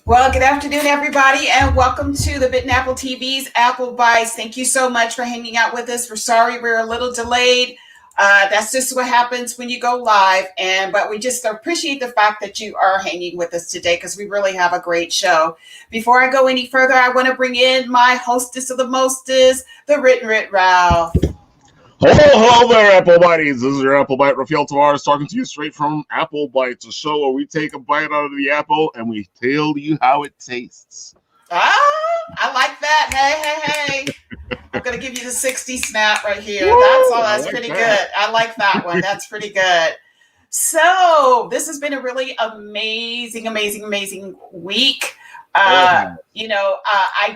Well, good afternoon, everybody, and welcome to the Bitten Apple TV's Apple Bites. Thank you so much for hanging out with us. We're sorry we're a little delayed. That's just what happens when you go live, but we just appreciate the fact that you are hanging with us today because we really have a great show. Before I go any further, I want to bring in my hostess of the mostest, the Written Writ Ralph. Hello there, Apple Bites. This is your Apple Bite, Rafael Tavares, talking to you straight from Apple Bites, a show where we take a bite out of the apple and we tell you how it tastes. I like that. Hey. I'm going to give you the 60 snap right here. That's pretty good. I like that one. That's pretty good. So this has been a really amazing week. I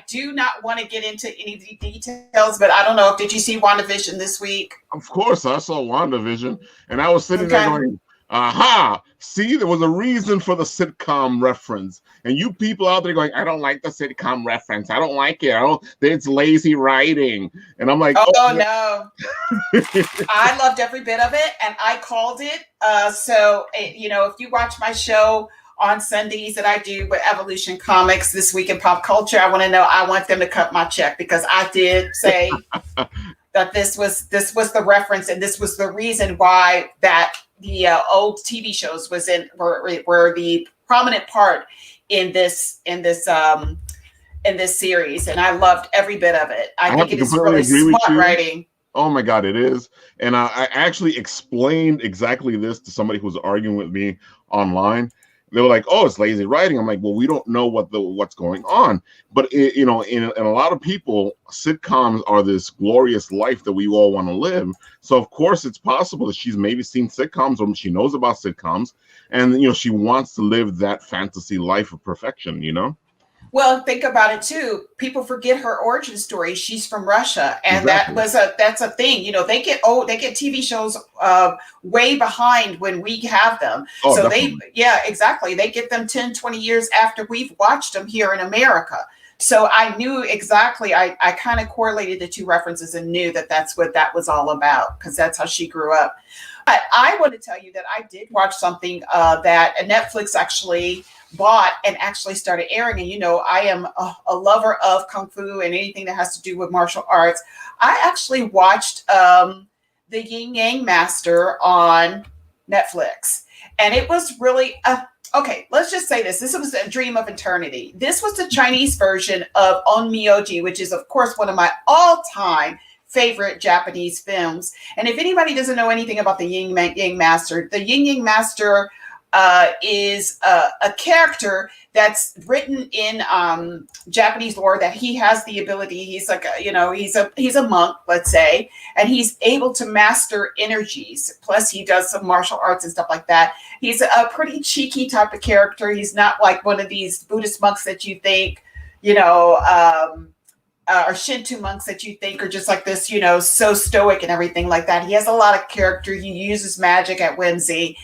do not want to get into any details, but I don't know. Did you see WandaVision this week? Of course, I saw WandaVision, and I was sitting there going, aha, see, there was a reason for the sitcom reference. And you people out there going, I don't like the sitcom reference. I don't like it. It's lazy writing. And I'm like, oh no. I loved every bit of it, and I called it. If you watch my show on Sundays that I do with Evolution Comics, This Week in Pop Culture, I want them to cut my check, because I did say that this was the reference, and this was the reason why that the old TV shows were the prominent part in this series, and I loved every bit of it. I think it is really smart writing. Oh my God, it is. And I actually explained exactly this to somebody who was arguing with me online. They were like, "Oh, it's lazy writing." I'm like, "Well, we don't know what's going on." But in a lot of people, sitcoms are this glorious life that we all want to live. So of course, it's possible that she's maybe seen sitcoms, or she knows about sitcoms, and she wants to live that fantasy life of perfection. Well, think about it too. People forget her origin story. She's from Russia, and exactly. that's a thing. They get TV shows way behind when we have them. Oh, so definitely. Exactly. They get them 10, 20 years after we've watched them here in America. So I knew exactly. I kind of correlated the two references and knew that that's what that was all about, because that's how she grew up. But I want to tell you that I did watch something that Netflix actually bought and actually started airing. And I am a lover of Kung Fu and anything that has to do with martial arts. I actually watched the Yin Yang Master on Netflix, and it was really okay. Let's just say this was a dream of eternity. This was the Chinese version of Onmyoji, which is of course one of my all-time favorite Japanese films. And if anybody doesn't know anything about the Yin Yang Master, the Yin Yang Master is a character that's written in Japanese lore, that he has the ability. He's like he's a monk, let's say, and he's able to master energies. Plus, he does some martial arts and stuff like that. He's a pretty cheeky type of character. He's not like one of these Buddhist monks that you think, or Shinto monks that you think are just like this, so stoic and everything like that. He has a lot of character. He uses magic at whimsy.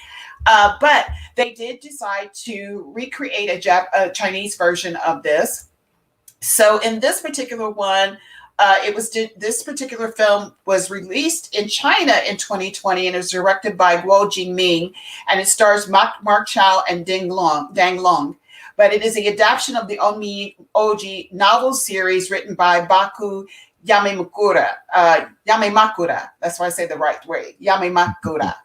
But they did decide to recreate a Chinese version of this. So in this particular one, this particular film was released in China in 2020, and it was directed by Guo Jingming, and it stars Mark Chow and Dang Long. But it is the adaptation of the Onmyoji novel series written by Baku Yamemakura. That's why I say the right way. Yamemakura.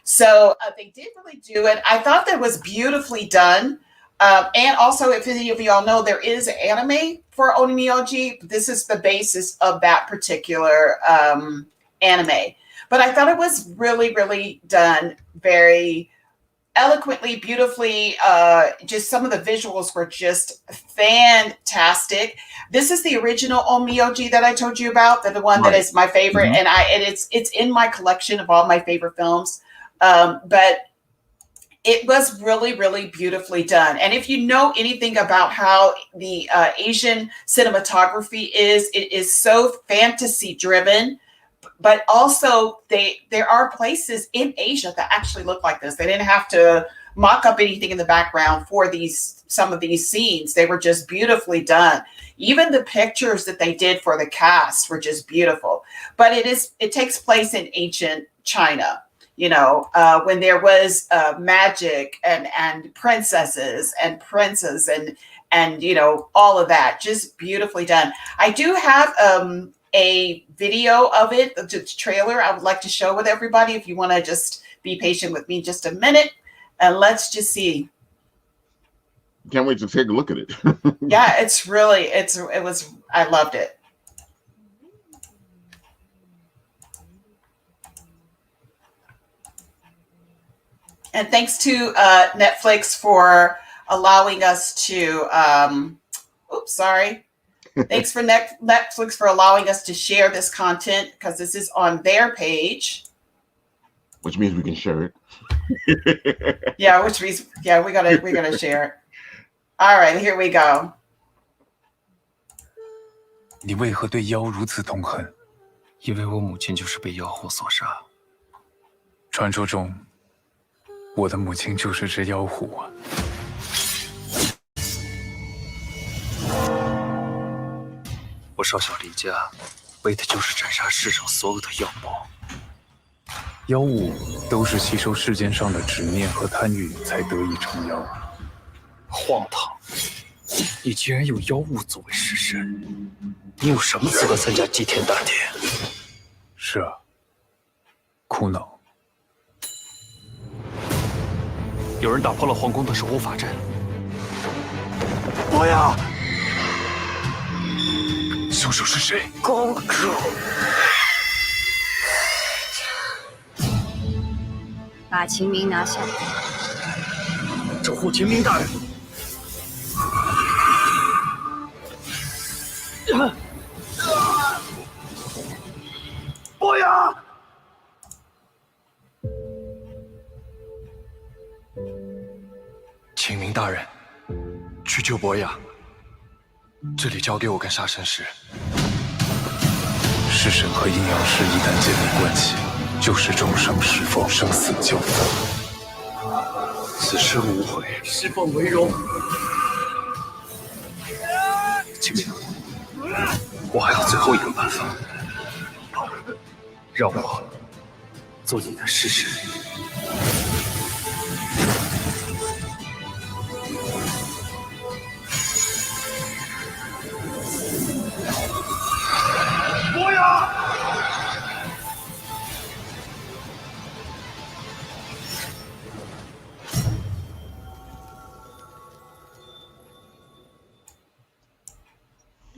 So they did really do it. I thought that was beautifully done. And also, if any of y'all know, there is an anime for Onmyoji. This is the basis of that particular anime. But I thought it was really, really done very eloquently, beautifully. Just some of the visuals were just fantastic. This is the original Onmyoji that I told you about, the one that is my favorite, and it's in my collection of all my favorite films. But it was really, really beautifully done. And if you know anything about how the Asian cinematography is, it is so fantasy driven. But also, there are places in Asia that actually look like this. They didn't have to mock up anything in the background for some of these scenes. They were just beautifully done. Even the pictures that they did for the cast were just beautiful. But it takes place in ancient China. when there was magic and princesses and princes and all of that, just beautifully done. I do have a video of it, the trailer I would like to show with everybody if you want to just be patient with me just a minute, and let's just see. Can't wait to take a look at it. Yeah, I loved it. And thanks to Netflix for allowing us to, Thanks for Netflix for allowing us to share this content, because this is on their page. Which means we can share it. Yeah, which means, we gotta share it. All right, here we go. 你为何对妖如此痛恨？因为我母亲就是被妖狐所杀。传说中，我的母亲就是只妖狐啊。我少小离家，为的就是斩杀世上所有的妖魔。妖物都是吸收世间上的执念和贪欲才得以成妖。荒唐！你竟然有妖物作为尸身，你有什么资格参加祭天大典？是啊，苦恼。有人打破了皇宫的守护法阵。伯牙，凶手是谁？公主。把秦明拿下。守护秦明大人。伯牙。秦明大人，去救伯牙。这里交给我跟杀神石。尸神和阴阳师一旦建立关系，就是终生侍奉，生死交锋。此生无悔，侍奉为荣。秦明，我还有最后一个办法，让我做你的尸神。伯牙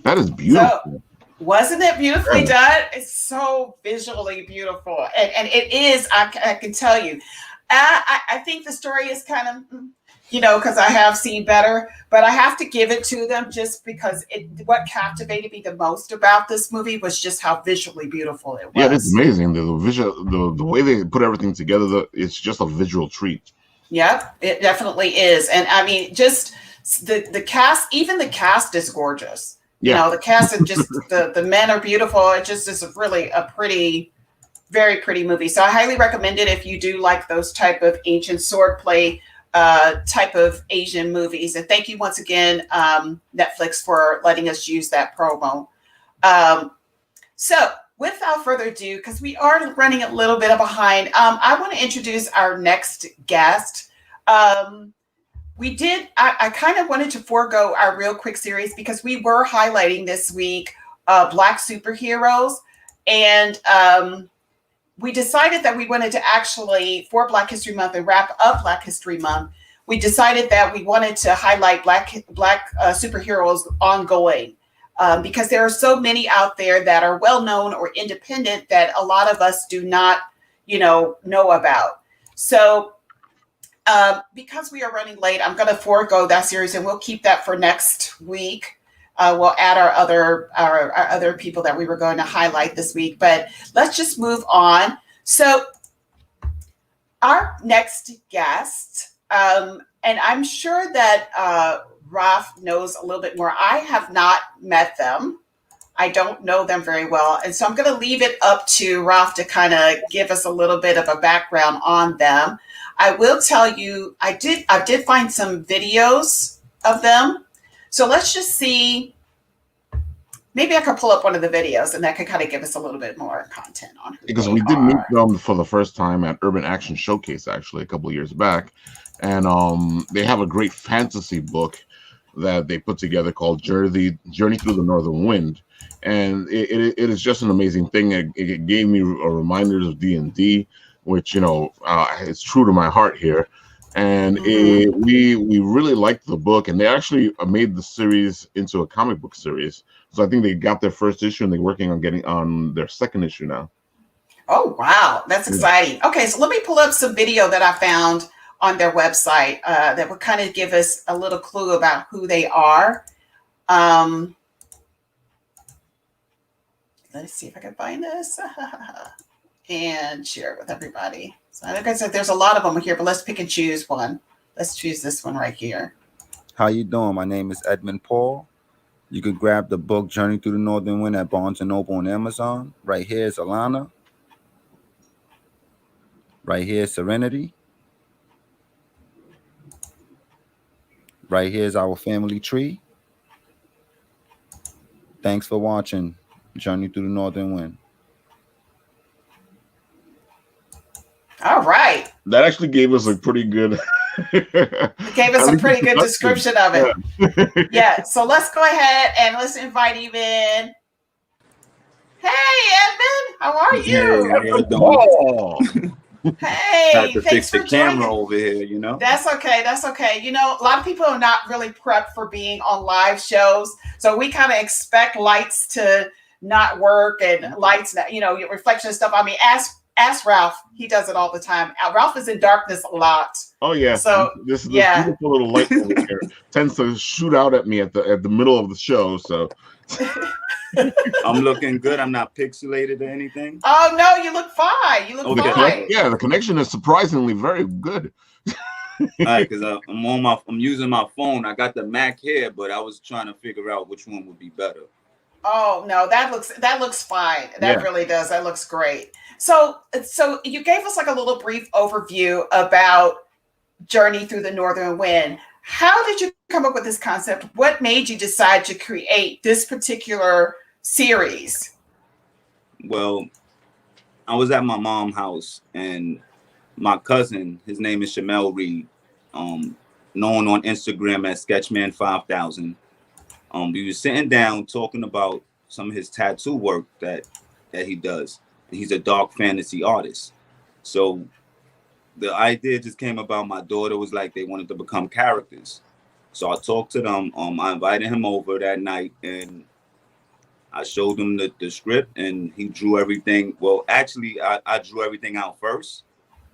！That is beautiful. So, wasn't it beautifully done? It's so visually beautiful, and it is. I can tell you. I think the story is kind of, because I have seen better, but I have to give it to them just because what captivated me the most about this movie was just how visually beautiful it was. Yeah, it's amazing. The visual, the way they put everything together, it's just a visual treat. Yep, it definitely is. And I mean, just the cast, even the cast is gorgeous. Yeah. The cast and just the men are beautiful. It just is really a pretty, very pretty movie. So I highly recommend it if you do like those type of ancient swordplay type of Asian movies. And thank you once again, Netflix, for letting us use that promo. So without further ado, because we are running a little bit behind, I want to introduce our next guest. I kind of wanted to forego our real quick series because we were highlighting this week Black superheroes. And we decided that we wanted to actually, for Black History Month and wrap up Black History Month, we decided that we wanted to highlight Black superheroes ongoing because there are so many out there that are well-known or independent that a lot of us do not, know about. So because we are running late, I'm going to forego that series and we'll keep that for next week. We'll add our other people that we were going to highlight this week, but let's just move on. So our next guest, and I'm sure that Ralph knows a little bit more. I have not met them. I don't know them very well. And so I'm going to leave it up to Ralph to kind of give us a little bit of a background on them. I will tell you, I did find some videos of them. So let's just see maybe I could pull up one of the videos, and that could kind of give us a little bit more content on who because they we did meet are. them for the first time at Urban Action Showcase actually a couple of years back, and they have a great fantasy book that they put together called Journey Through the Northern Wind, and it is just an amazing thing. It gave me reminders of D&D, which is true to my heart here. And we really liked the book, and they actually made the series into a comic book series. So I think they got their first issue, and they're working on getting on their second issue now. Oh, wow. That's exciting. Okay, so let me pull up some video that I found on their website that would kind of give us a little clue about who they are. Let's see if I can find this and share it with everybody. So like I said, there's a lot of them here, but let's pick and choose one. Let's choose this one right here. How you doing? My name is Edmund Paul. You can grab the book Journey Through the Northern Wind at Barnes & Noble and Amazon. Right here is Alana. Right here is Serenity. Right here is our family tree. Thanks for watching Journey Through the Northern Wind. All right. That actually gave us a pretty good It gave us a pretty good description of it. Yeah. So let's go ahead and let's invite him in. Hey, Edmund, how are you? How you doing? Hey, Had to thanks fix for the camera joining. over here, you know. That's okay. That's okay. You know, a lot of people are not really prepped for being on live shows, so we kind of expect lights to not work and lights, your reflection and stuff. I mean, ask Ralph. He does it all the time. Ralph is in darkness a lot. Oh yeah. So this beautiful little light over here tends to shoot out at me at the middle of the show. So I'm looking good. I'm not pixelated or anything. Oh no, you look fine. You look fine. Yeah, the connection is surprisingly very good. All right, because I'm using my phone. I got the Mac here, but I was trying to figure out which one would be better. Oh no, that looks fine. That really does. That looks great. So you gave us like a little brief overview about Journey Through the Northern Wind. How did you come up with this concept? What made you decide to create this particular series? Well, I was at my mom's house, and my cousin, his name is Shamel Reed, known on Instagram as Sketchman5000. We were sitting down talking about some of his tattoo work that he does. He's a dark fantasy artist. So the idea just came about. My daughter was like, they wanted to become characters. So I talked to them. I invited him over that night, and I showed him the script, and he drew everything. Well, actually, I drew everything out first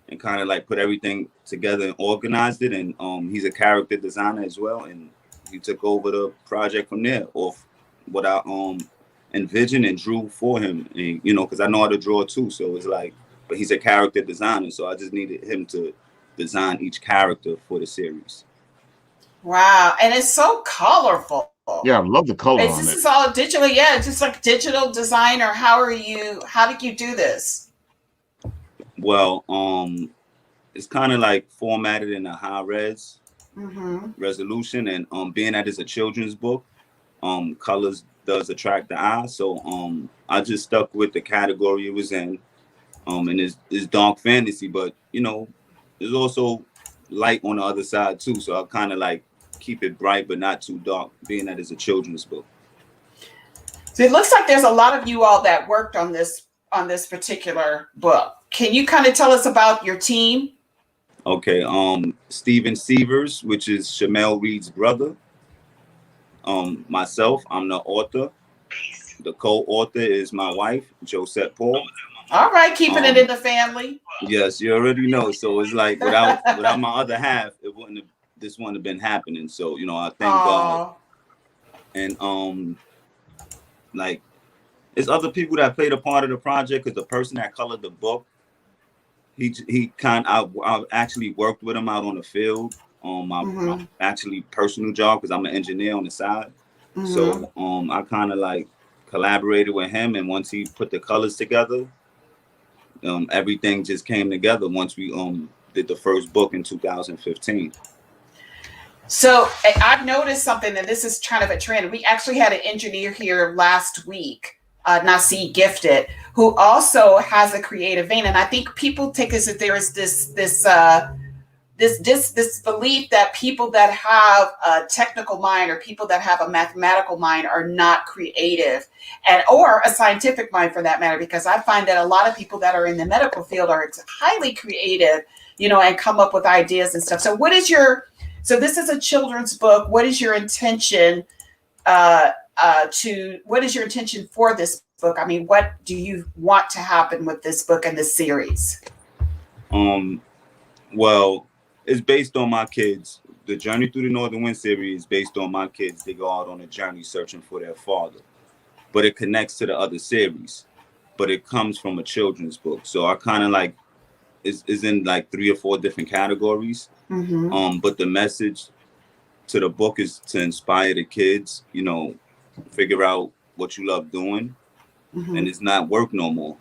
and kind of like put everything together and organized it. And he's a character designer as well. And he took over the project from there off what I envisioned and drew for him. And, because I know how to draw too. So it's like, but he's a character designer. So I just needed him to design each character for the series. Wow. And it's so colorful. Yeah, I love the color on it. This is all digital. Yeah, just like digital design, or how did you do this? Well, it's kind of like formatted in a high res resolution, and being that it's a children's book, colors does attract the eye. So I just stuck with the category it was in, and it's dark fantasy, but there's also light on the other side too. So I kind of like keep it bright but not too dark, being that it's a children's book. So it looks like there's a lot of you all that worked on this particular book. Can you kind of tell us about your team? Okay, Steven Severs, which is Shamel Reed's brother. Myself, I'm the author. The co-author is my wife, Josette Paul. All right, keeping it in the family. Yes, you already know. So it's like without my other half, this wouldn't have been happening. So I thank God. And like it's other people that played a part of the project, because the person that colored the book, I actually worked with him out on the field on my actually personal job, because I'm an engineer on the side. So I kind of like collaborated with him, and once he put the colors together, everything just came together once we did the first book in 2015. So I've noticed something, and this is kind of a trend. We actually had an engineer here last week, Nasi Gifted, who also has a creative vein. And I think people take this that there is this belief that people that have a technical mind or people that have a mathematical mind are not creative, and or a scientific mind for that matter, because I find that a lot of people that are in the medical field are highly creative, you know, and come up with ideas and stuff. So so this is a children's book. What is your intention what is your intention for this book? I mean, what do you want to happen with this book and this series? Well, it's based on my kids. The Journey Through the Northern Wind series is based on my kids. They go out on a journey searching for their father, but it connects to the other series, but it comes from a children's book. So I kind of like is in like 3 or 4 different categories. But the message to the book is to inspire the kids, you know, figure out what you love doing, and it's not work no more.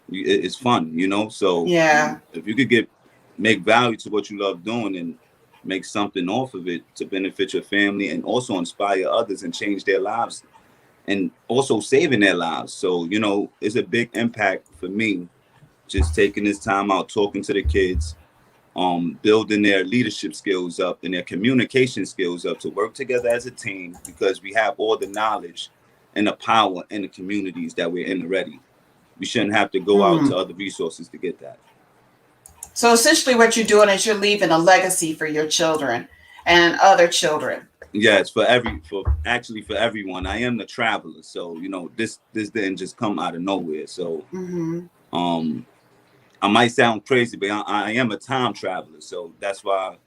It's fun, you know. So yeah, if you could make value to what you love doing and make something off of it to benefit your family and also inspire others and change their lives and also saving their lives. So, you know, it's a big impact for me just taking this time out, talking to the kids, building their leadership skills up and their communication skills up to work together as a team, because we have all the knowledge and the power in the communities that we're in already. We shouldn't have to go out to other resources to get that. So essentially what you're doing is you're leaving a legacy for your children and other children. Yes, for everyone. I am the traveler. So, you know, this didn't just come out of nowhere. So I might sound crazy, but I am a time traveler. So that's why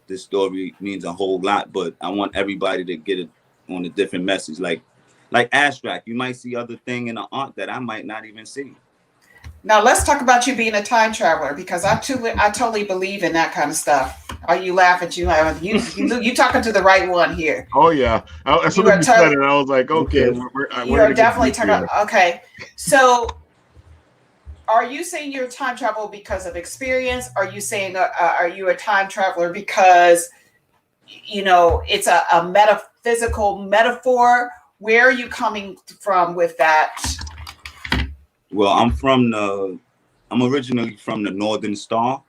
this story means a whole lot. But I want everybody to get it on a different message. Like abstract, you might see other thing in the art that I might not even see. Now let's talk about you being a time traveler, because I totally believe in that kind of stuff. Are you laughing? You talking to the right one here. Oh yeah. As soon as you said it, I was like, okay, you are definitely talking. Okay, so are you saying you're a time traveler because of experience? Are you saying are you a time traveler because, you know, it's a metaphysical metaphor? Where are you coming from with that? Well, I'm originally from the Northern Star,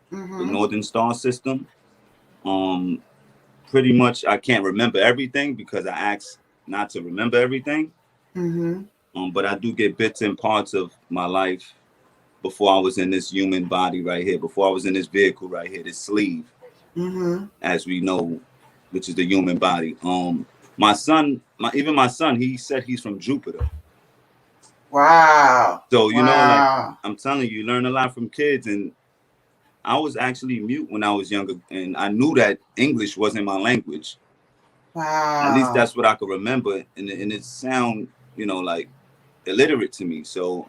the Northern Star system. Pretty much I can't remember everything because I asked not to remember everything. But I do get bits and parts of my life before I was in this human body right here, before I was in this vehicle right here, this sleeve, as we know, which is the human body. My son, he said he's from Jupiter. Wow. So, you know, like I'm telling you, learn a lot from kids. And I was actually mute when I was younger, and I knew that English wasn't my language. Wow. At least that's what I could remember. And it sound, you know, like illiterate to me. So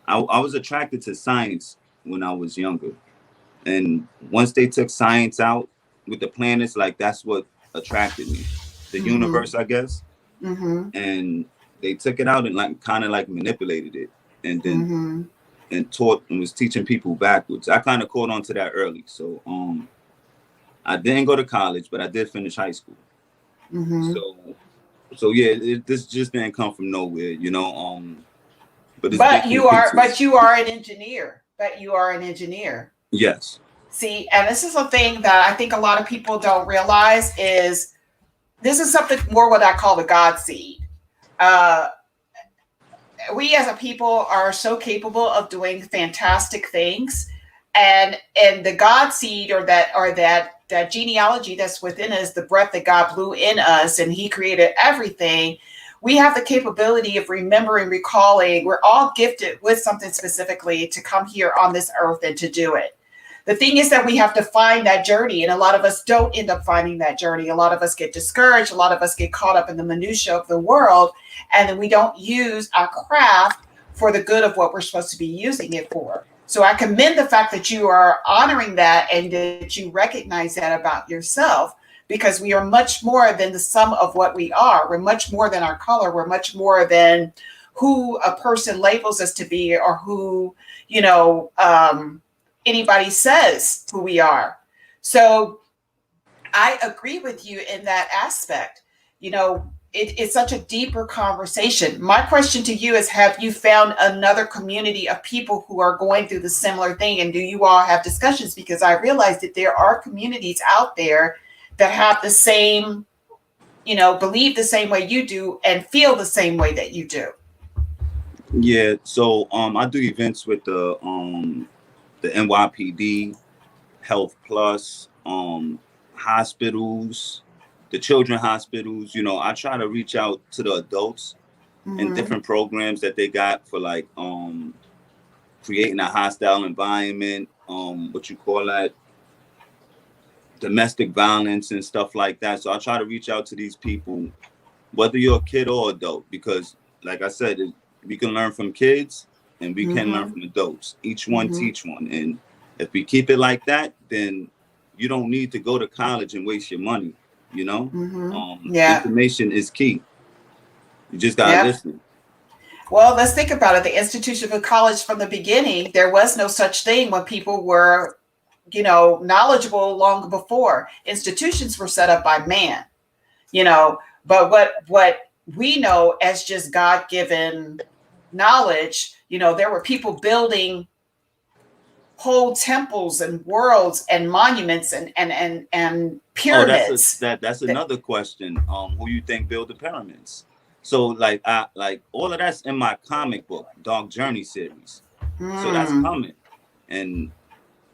I was attracted to science when I was younger. And once they took science out with the planets, like that's what attracted me. The universe, I guess. And they took it out and like kind of like manipulated it, and then and taught and was teaching people backwards. I kind of caught on to that early. So I didn't go to college, but I did finish high school. So yeah, this just didn't come from nowhere, you know. But you are an engineer. Yes. See, and this is a thing that I think a lot of people don't realize is this is something more what I call the God seed. We as a people are so capable of doing fantastic things, and the God seed or that genealogy that's within us, the breath that God blew in us, and He created everything. We have the capability of remembering, recalling. We're all gifted with something specifically to come here on this earth and to do it. The thing is that we have to find that journey, and a lot of us don't end up finding that journey. A lot of us get discouraged. A lot of us get caught up in the minutia of the world, and then we don't use our craft for the good of what we're supposed to be using it for. So I commend the fact that you are honoring that and that you recognize that about yourself, because we are much more than the sum of what we are. We're much more than our color. We're much more than who a person labels us to be, or who, you know, anybody says who we are. So I agree with you in that aspect. You know, it's such a deeper conversation. My question to you is, have you found another community of people who are going through the similar thing? And do you all have discussions? Because I realize that there are communities out there that have the same, you know, believe the same way you do and feel the same way that you do. Yeah, so I do events with the NYPD, Health Plus, hospitals, the children hospitals. You know, I try to reach out to the adults in different programs that they got for like creating a hostile environment, what you call that, domestic violence and stuff like that. So I try to reach out to these people, whether you're a kid or adult, because like I said, we can learn from kids and we can learn from adults. Each one teach one. And if we keep it like that, then you don't need to go to college and waste your money. You know, information is key. You just gotta listen. Well, let's think about it. The institution of college, from the beginning, there was no such thing when people were, you know, knowledgeable long before. Institutions were set up by man, you know, but what we know as just God-given knowledge, you know, there were people building whole temples and worlds and monuments and pyramids. That's another question. Who you think built the pyramids? So like all of that's in my comic book, Dark Journey series. So that's coming. And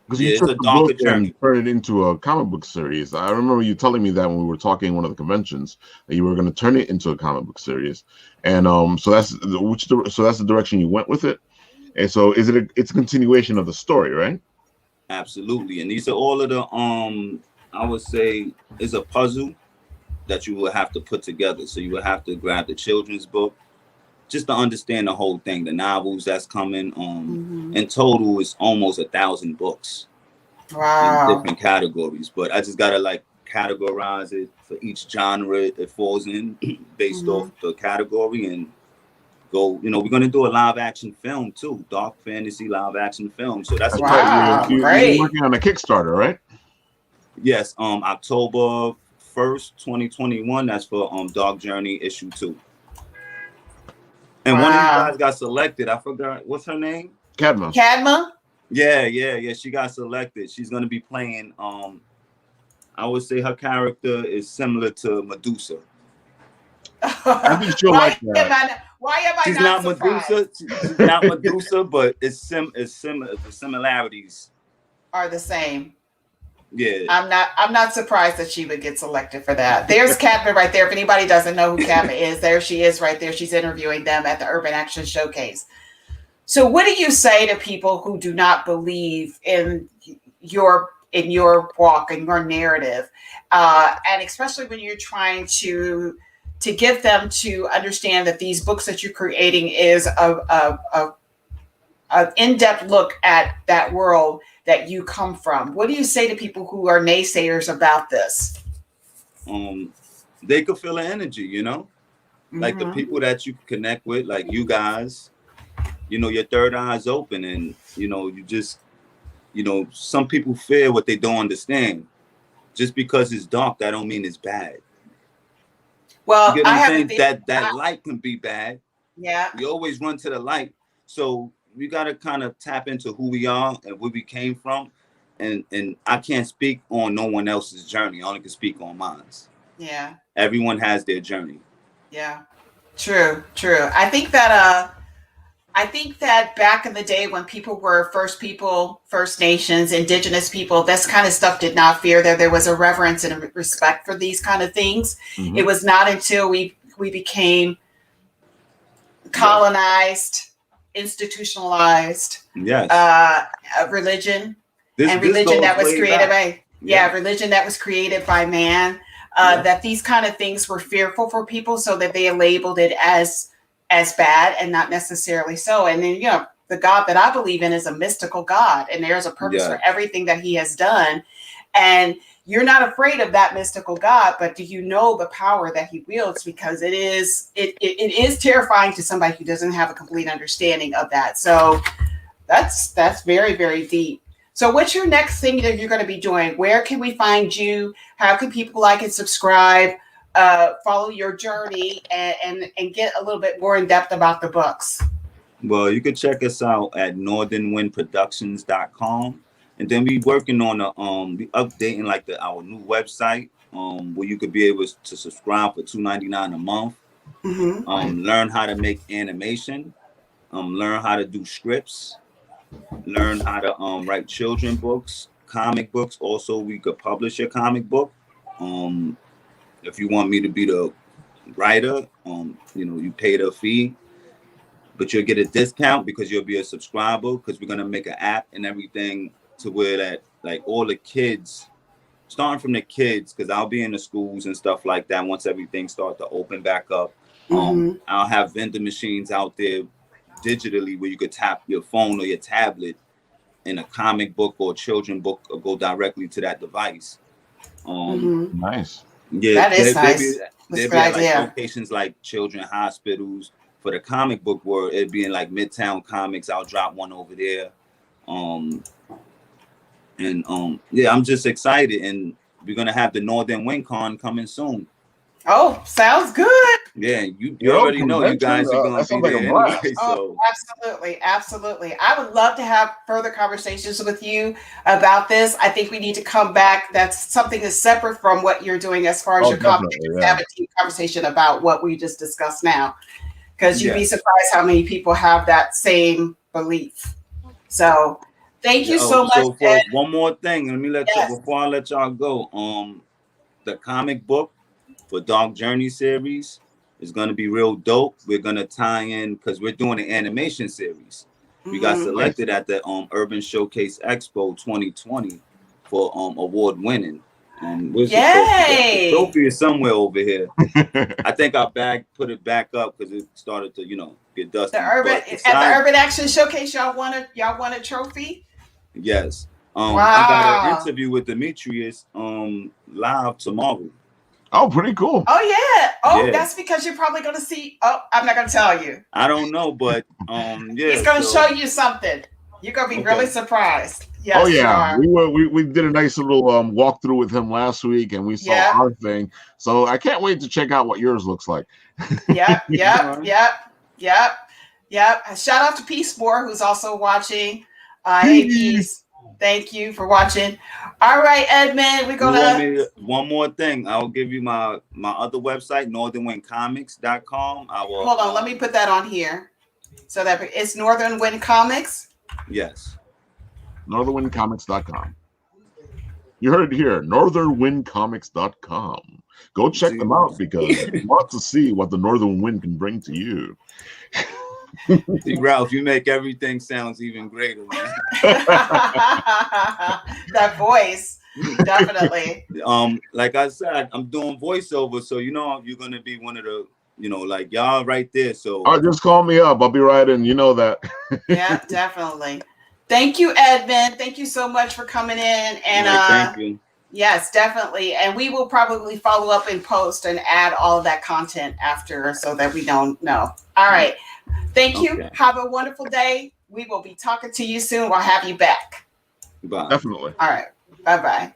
because you took the book and turned it into a comic book series. I remember you telling me that when we were talking at one of the conventions, that you were going to turn it into a comic book series. And so that's the direction you went with it. And so it's a continuation of the story, right? Absolutely. And these are all of the I would say it's a puzzle that you will have to put together. So you will have to grab the children's book just to understand the whole thing, the novels that's coming. In total, it's almost 1,000 books. Wow. In different categories. But I just gotta like categorize it for each genre it falls in based off the category and go, you know, we're gonna do a live action film too, dark fantasy live action film. So that's you're working on a Kickstarter, right? Yes, October 1st, 2021. That's for Dark Journey issue 2. And one of you guys got selected. I forgot what's her name. Cadma. Yeah. She got selected. She's gonna be playing. I would say her character is similar to Medusa. I think she'll like that. Why am I She's not Medusa. She's not Medusa, but it's similar. The similarities are the same. Yeah. I'm not surprised that she would get selected for that. There's Cadma right there. If anybody doesn't know who Cadma is, there she is right there. She's interviewing them at the Urban Action Showcase. So what do you say to people who do not believe in your walk and your narrative? And especially when you're trying to get them to understand that these books that you're creating is an in-depth look at that world that you come from. What do you say to people who are naysayers about this? They could feel the energy, you know, like the people that you connect with, like you guys, you know, your third eye is open and, you know, you just, you know, some people fear what they don't understand. Just because it's dark, that don't mean it's bad. Well, you get what I'm saying? That light can be bad. Yeah. We always run to the light. So we got to kind of tap into who we are and where we came from. And I can't speak on no one else's journey. I only can speak on mine. Yeah. Everyone has their journey. Yeah. True. I think that back in the day when people were First People, First Nations, Indigenous people, this kind of stuff did not fear there. There was a reverence and a respect for these kind of things. It was not until we became colonized, institutionalized, religion, religion that was created by religion that was created by man. That these kind of things were fearful for people, so that they labeled it as bad and not necessarily so. And then, you know, the God that I believe in is a mystical God, and there's a purpose for everything that he has done. And you're not afraid of that mystical God, but do you know the power that he wields? Because it is terrifying to somebody who doesn't have a complete understanding of that. So that's very, very deep. So what's your next thing that you're going to be doing? Where can we find you? How can people like and subscribe, follow your journey, and get a little bit more in depth about the books? Well, you can check us out at northernwindproductions.com. And then we working on we updating like our new website where you could be able to subscribe for $2.99 a month. Learn how to make animation, learn how to do scripts, learn how to write children books, comic books. Also, we could publish a comic book. If you want me to be the writer, you pay the fee, but you'll get a discount because you'll be a subscriber, because we're gonna make an app and everything to where that like all the kids, starting from the kids, because I'll be in the schools and stuff like that once everything starts to open back up. I'll have vending machines out there digitally where you could tap your phone or your tablet in a comic book or children book or go directly to that device. Nice. Yeah, that is nice. There'd be like locations like children hospitals. For the comic book world, it'd be in like Midtown Comics. I'll drop one over there. Yeah, I'm just excited, and we're gonna have the Northern Wind Con coming soon. Oh, sounds good. Yeah, you already know you guys are gonna be there anyway. So Absolutely. I would love to have further conversations with you about this. I think we need to come back. That's something that's separate from what you're doing as far as your conversation about what we just discussed now. Because you'd be surprised how many people have that same belief. So thank you so much. So for one more thing, let me let you before I let y'all go. The comic book for Dark Journey series is gonna be real dope. We're gonna tie in because we're doing an animation series. We got selected at the Urban Showcase Expo 2020 for award winning. Yay! The trophy is somewhere over here. I think I put it back up because it started to, get dusty. At the Urban Action Showcase, y'all won a trophy? Yes. Wow. I got an interview with Demetrius live tomorrow. Oh, pretty cool. Oh yeah. That's because you're probably gonna see. Oh, I'm not gonna tell you. I don't know, but He's gonna show you something. You're gonna be really surprised. Yes, oh yeah, we did a nice little walkthrough with him last week, and we saw our thing. So I can't wait to check out what yours looks like. Yep. Shout out to Peace Moore, who's also watching. Hey Peace, thank you for watching. All right, Edmund, we're gonna one more thing. I'll give you my other website, northernwindcomics.com. Hold on, let me put that on here. So that it's Northern Wind Comics. Yes. NorthernWindComics.com. You heard it here, NorthernWindComics.com. Go check them out because you want to see what the Northern Wind can bring to you. See, Ralph, you make everything sounds even greater, man. That voice, definitely. Like I said, I'm doing voiceover, so you're gonna be one of the, like y'all right there. So just call me up. I'll be right in. You know that. Yeah, definitely. Thank you, Edmund. Thank you so much for coming in. And thank you. Yes, definitely. And we will probably follow up in post and add all of that content after so that we don't know. All right. Thank you. Have a wonderful day. We will be talking to you soon. We'll have you back. Bye. Definitely. All right. Bye-bye.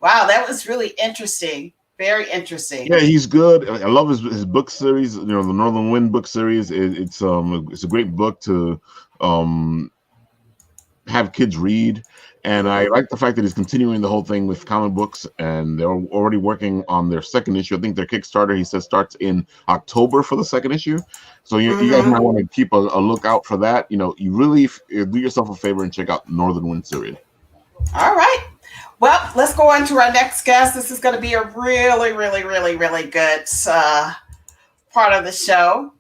Wow, that was really interesting. Very interesting. Yeah, he's good. I love his book series. The Northern Wind book series. It's a great book to have kids read, and I like the fact that he's continuing the whole thing with comic books, and they're already working on their second issue. I think their Kickstarter, he says, starts in October for the second issue. So you guys might want to keep a lookout for that. You really do yourself a favor and check out Northern Wind series. All right. Well, let's go on to our next guest. This is going to be a really, really, really, really good part of the show,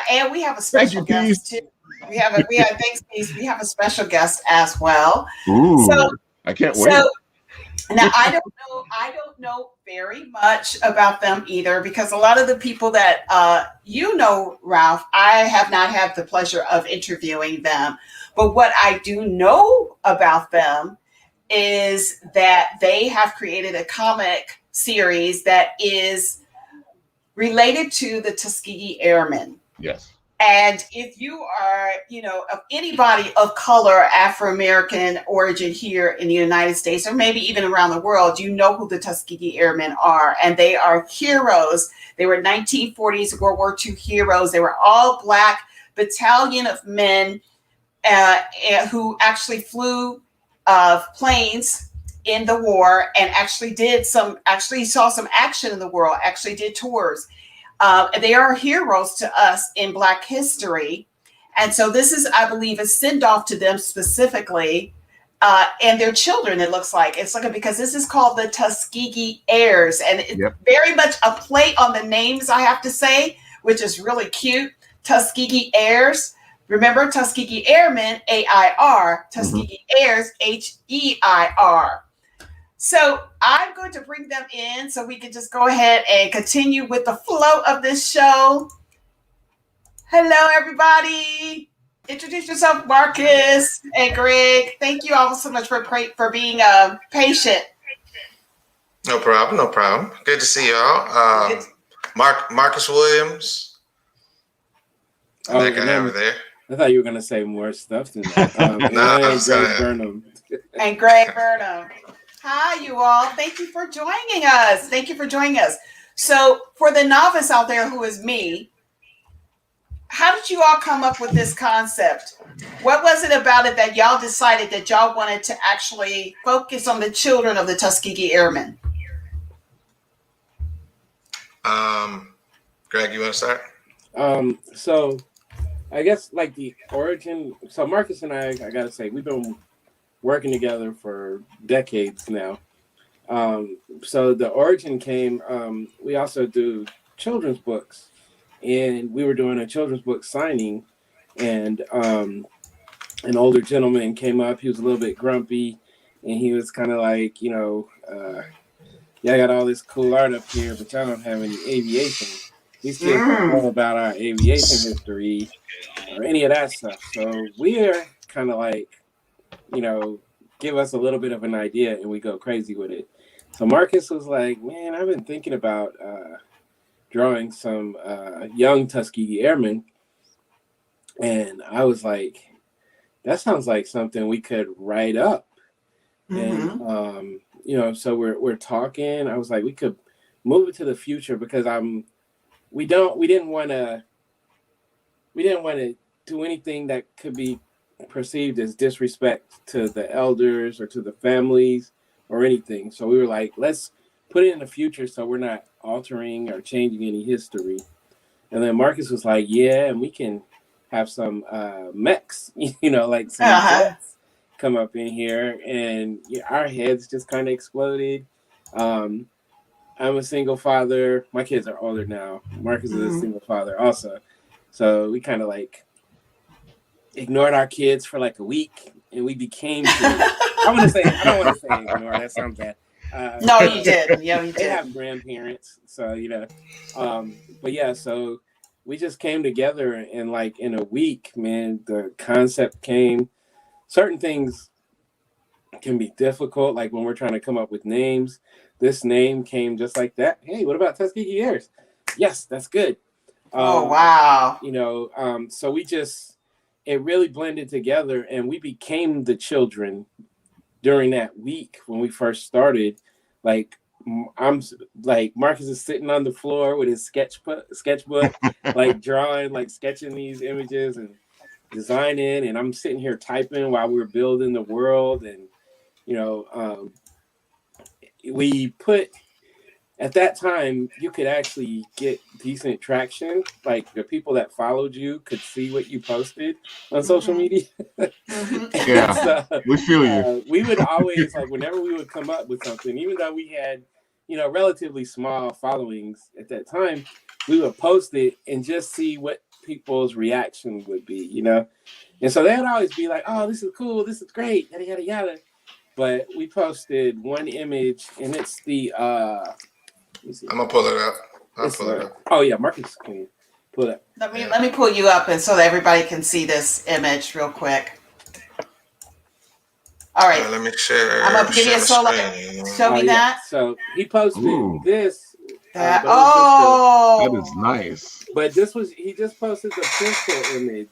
and we have a special guest too. We have thanks, Peace. We have a special guest as well. Ooh, so I can't wait. So now I don't know very much about them either, because a lot of the people that Ralph, I have not had the pleasure of interviewing them. But what I do know about them is that they have created a comic series that is related to the Tuskegee Airmen. Yes. And if you are, of anybody of color, Afro-American origin here in the United States, or maybe even around the world, you know who the Tuskegee Airmen are. And they are heroes. They were 1940s World War II heroes. They were all Black battalion of men who actually flew planes in the war and actually saw some action in the world, actually did tours. They are heroes to us in Black history. And so this is, I believe, a send-off to them specifically, and their children, it looks like. It's like, because this is called the Tuskegee Heirs. And it's very much a play on the names, I have to say, which is really cute. Tuskegee Heirs. Remember, Tuskegee Airmen, AIR. Tuskegee Heirs, HEIR. So I'm going to bring them in so we can just go ahead and continue with the flow of this show. Hello, everybody. Introduce yourself, Marcus and Greg. Thank you all so much for being patient. No problem, no problem. Good to see y'all. Marcus Williams. That guy over there. I thought you were going to say more stuff than that. Greg Burnham. And Greg Burnham. Hi, you all. Thank you for joining us. Thank you for joining us. So for the novice out there who is me, how did you all come up with this concept? What was it about it that y'all decided that y'all wanted to actually focus on the children of the Tuskegee Airmen? Greg, you want to start? So I guess like the origin. So Marcus and I got to say, we've been working together for decades now. So the origin came, we also do children's books, and we were doing a children's book signing, and an older gentleman came up. He was a little bit grumpy, and he was kind of like, y'all got all this cool art up here, but y'all don't have any aviation. These kids don't know about our aviation history or any of that stuff. So we're kind of like, give us a little bit of an idea, and we go crazy with it. So Marcus was like, man, I've been thinking about drawing some young Tuskegee Airmen. And I was like, that sounds like something we could write up. And, so we're talking. I was like, we could move it to the future, because we didn't want to do anything that could be perceived as disrespect to the elders or to the families or anything. So we were like, let's put it in the future so we're not altering or changing any history. And then Marcus was like, yeah, and we can have some mechs, like some jets come up in here, and our heads just kind of exploded. I'm a single father. My kids are older now. Marcus is a single father also. So we kind of like ignored our kids for like a week, and we became I don't want to say ignore. That sounds bad. No, you did. Yeah, you did. They have grandparents, so but yeah, so we just came together, and like in a week, man, the concept came. Certain things can be difficult, like when we're trying to come up with names. This name came just like that. Hey, what about Tuskegee Heirs? Yes, that's good. Oh wow. So it really blended together, and we became the children during that week when we first started. Like, I'm like, Marcus is sitting on the floor with his sketchbook, like drawing, like sketching these images and designing, and I'm sitting here typing while we're building the world. And we put, at that time, you could actually get decent traction. Like the people that followed you could see what you posted on social media. Yeah, so, we feel you. We would always, like, whenever we would come up with something, even though we had, relatively small followings at that time, we would post it and just see what people's reaction would be, And so they'd always be like, oh, this is cool, this is great, yada, yada, yada. But we posted one image, and it's the I'm gonna pull it up. I'll pull it up. Oh yeah, Marcus can pull it up. Let me pull you up, and so that everybody can see this image real quick. All right. Let me share. I'm gonna give you a solo. Show me that. So he posted this That, but it was just That is nice. but this was, he just posted the pistol image,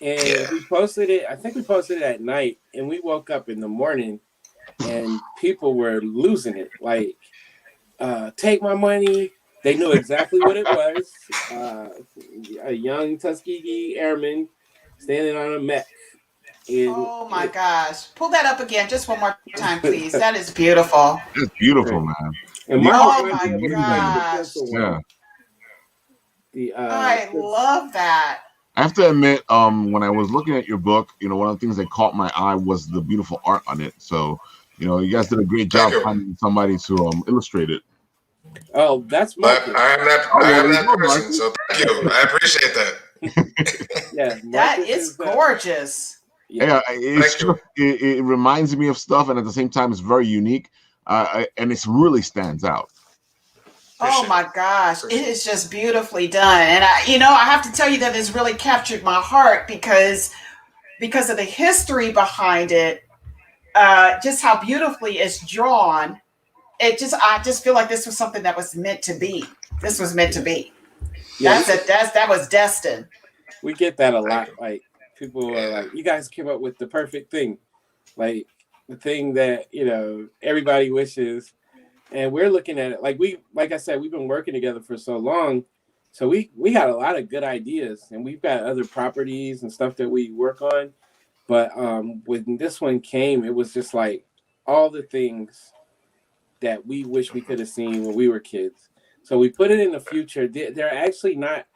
and Yeah. we posted it. I think we posted it at night, and we woke up in the morning, and people were losing it. Like, take my money. They knew exactly what it was. A young Tuskegee Airman standing on a mech. And oh my gosh. Pull that up again just one more time, please. That is beautiful. That's beautiful, man. And Yeah. Marcus Oh might my be able to gosh. find the pencil one. Yeah. I love that. I have to admit, when I was looking at your book, you know, one of the things that caught my eye was the beautiful art on it. So, you know, you guys did a great job Thank you. finding somebody to illustrate it. Oh, that's But Marcus. I am that person, so thank you. I appreciate that. Yeah, That Marcus is gorgeous. Yeah, it's Thank you. just, it reminds me of stuff, and at the same time, it's very unique, and it really stands out. Oh my gosh, it is just beautifully done. And I have to tell you that it's really captured my heart because of the history behind it, just how beautifully it's drawn. I just feel like this was something that was meant to be. This was meant to be. Yeah, That was destined. we get that a lot. Like, people are like, you guys came up with the perfect thing. Like, the thing that, everybody wishes. And we're looking at it like I said, we've been working together for so long. So we got a lot of good ideas, and we've got other properties and stuff that we work on. But when this one came, it was just like all the things that we wish we could have seen when we were kids. So we put it in the future. They're actually not,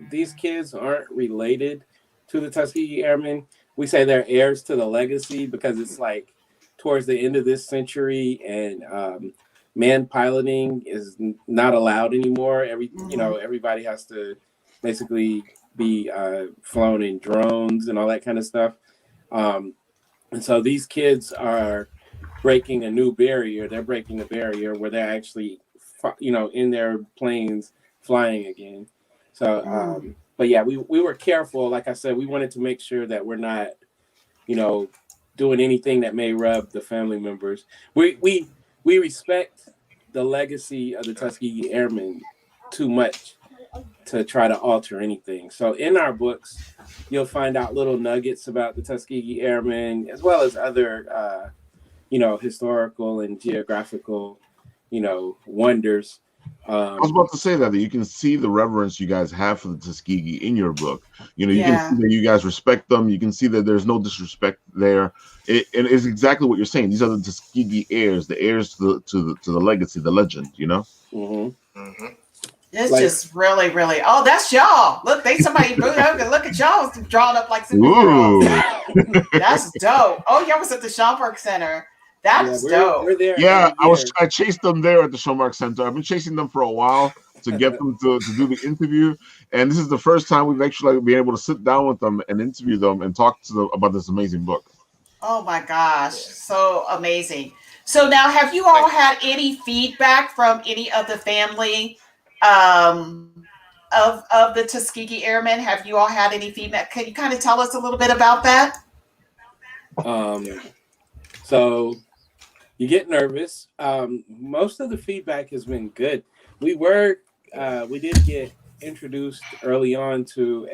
these kids aren't related to the Tuskegee Airmen. We say they're heirs to the legacy because it's like towards the end of this century, and man piloting is not allowed anymore. Everybody has to basically be flown in drones and all that kind of stuff. And so these kids are breaking a new barrier. They're breaking the barrier where they're actually, in their planes flying again. So, but yeah, we were careful. Like I said, we wanted to make sure that we're not, doing anything that may rub the family members. We respect the legacy of the Tuskegee Airmen too much to try to alter anything. So in our books, you'll find out little nuggets about the Tuskegee Airmen, as well as other, historical and geographical, wonders. I was about to say that you can see the reverence you guys have for the Tuskegee in your book. You can see that you guys respect them. You can see that there's no disrespect there. And it's exactly what you're saying. These are the Tuskegee heirs, the heirs to the legacy, the legend. Mm-hmm. Mm-hmm. It's just really, really. Oh, that's y'all. Look, somebody look at y'all drawn up like superheroes. That's dope. Oh, y'all was at the Schomburg Center. That's dope. We're there. Yeah, I chased them there at the Schomburg Center. I've been chasing them for a while to get them to do the interview, and this is the first time we've actually been able to sit down with them and interview them and talk to them about this amazing book. Oh my gosh, so amazing. So now, have you all had any feedback from any of the family of the Tuskegee Airmen? Have you all had any feedback? Can you kind of tell us a little bit about that? So you get nervous. Most of the feedback has been good. We did get introduced early on to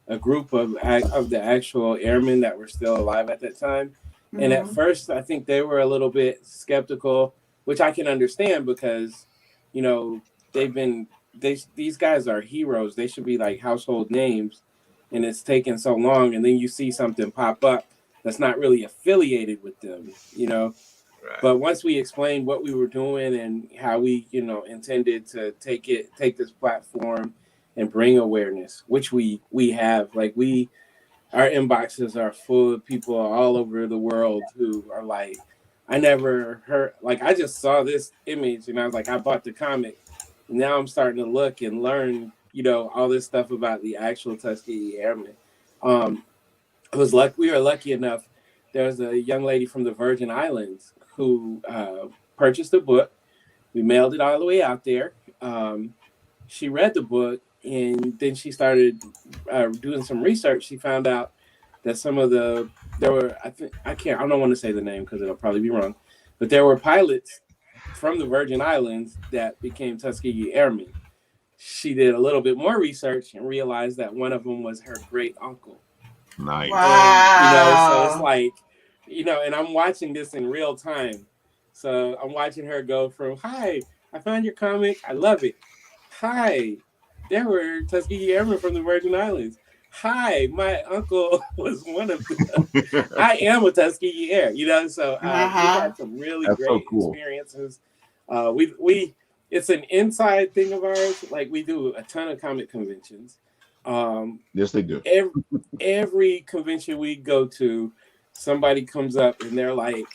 a group of the actual airmen that were still alive at that time. Mm-hmm. And at first, I think they were a little bit skeptical, which I can understand because, these guys are heroes. They should be like household names, and it's taken so long. And then you see something pop up that's not really affiliated with them, Right. But once we explained what we were doing and how we, intended to take this platform and bring awareness, which we have, our inboxes are full of people all over the world who are like, I never heard, I just saw this image and I was like, I bought the comic. Now I'm starting to look and learn, all this stuff about the actual Tuskegee Airmen. We were lucky enough. There was a young lady from the Virgin Islands who purchased the book. We mailed it all the way out there. She read the book, and then she started doing some research. She found out that I don't want to say the name because it'll probably be wrong, but there were pilots from the Virgin Islands that became Tuskegee Airmen. She did a little bit more research and realized that one of them was her great uncle. Nice. And, so it's like, and I'm watching this in real time. So I'm watching her go from, hi, I found your comic. I love it. Hi, there were Tuskegee Airmen from the Virgin Islands. Hi, my uncle was one of them. I am a Tuskegee Air, so we've had some really great experiences. It's an inside thing of ours. Like, we do a ton of comic conventions. Yes, they do. Every convention we go to, somebody comes up and they're like,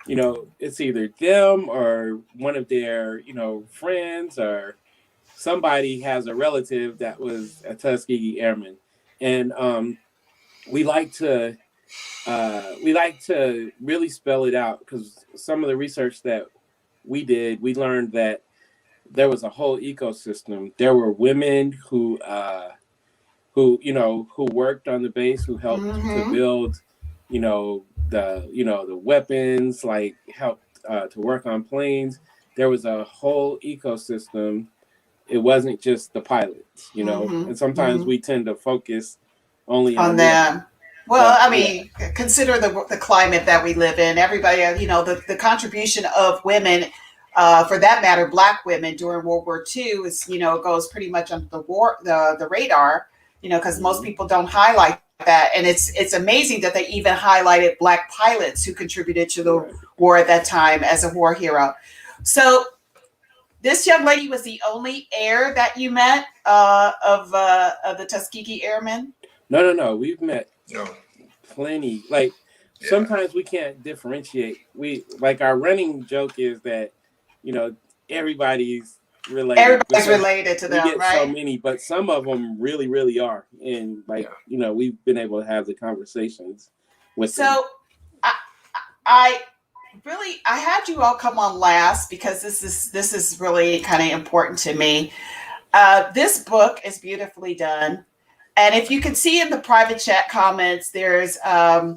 it's either them or one of their, friends, or somebody has a relative that was a Tuskegee Airman. And we like to really spell it out, because some of the research that we did, we learned that there was a whole ecosystem. There were women who worked on the base, who helped to build, the weapons, like helped to work on planes. There was a whole ecosystem. It wasn't just the pilots, and sometimes we tend to focus only on them. Well, I mean, consider the climate that we live in. Everybody, the contribution of women, for that matter, Black women during World War II is, goes pretty much under the radar, because most people don't highlight that. And it's amazing that they even highlighted Black pilots who contributed to the war at that time as a war hero. So this young lady was the only air that you met of the Tuskegee Airmen? No. We've met plenty. Like, sometimes we can't differentiate. Our running joke is that, everybody's related. Everybody's related to them, we get right? So many, but some of them really, really are. And we've been able to have the conversations with them. So I had you all come on last because this is really kind of important to me. This book is beautifully done. And if you can see in the private chat comments, there's a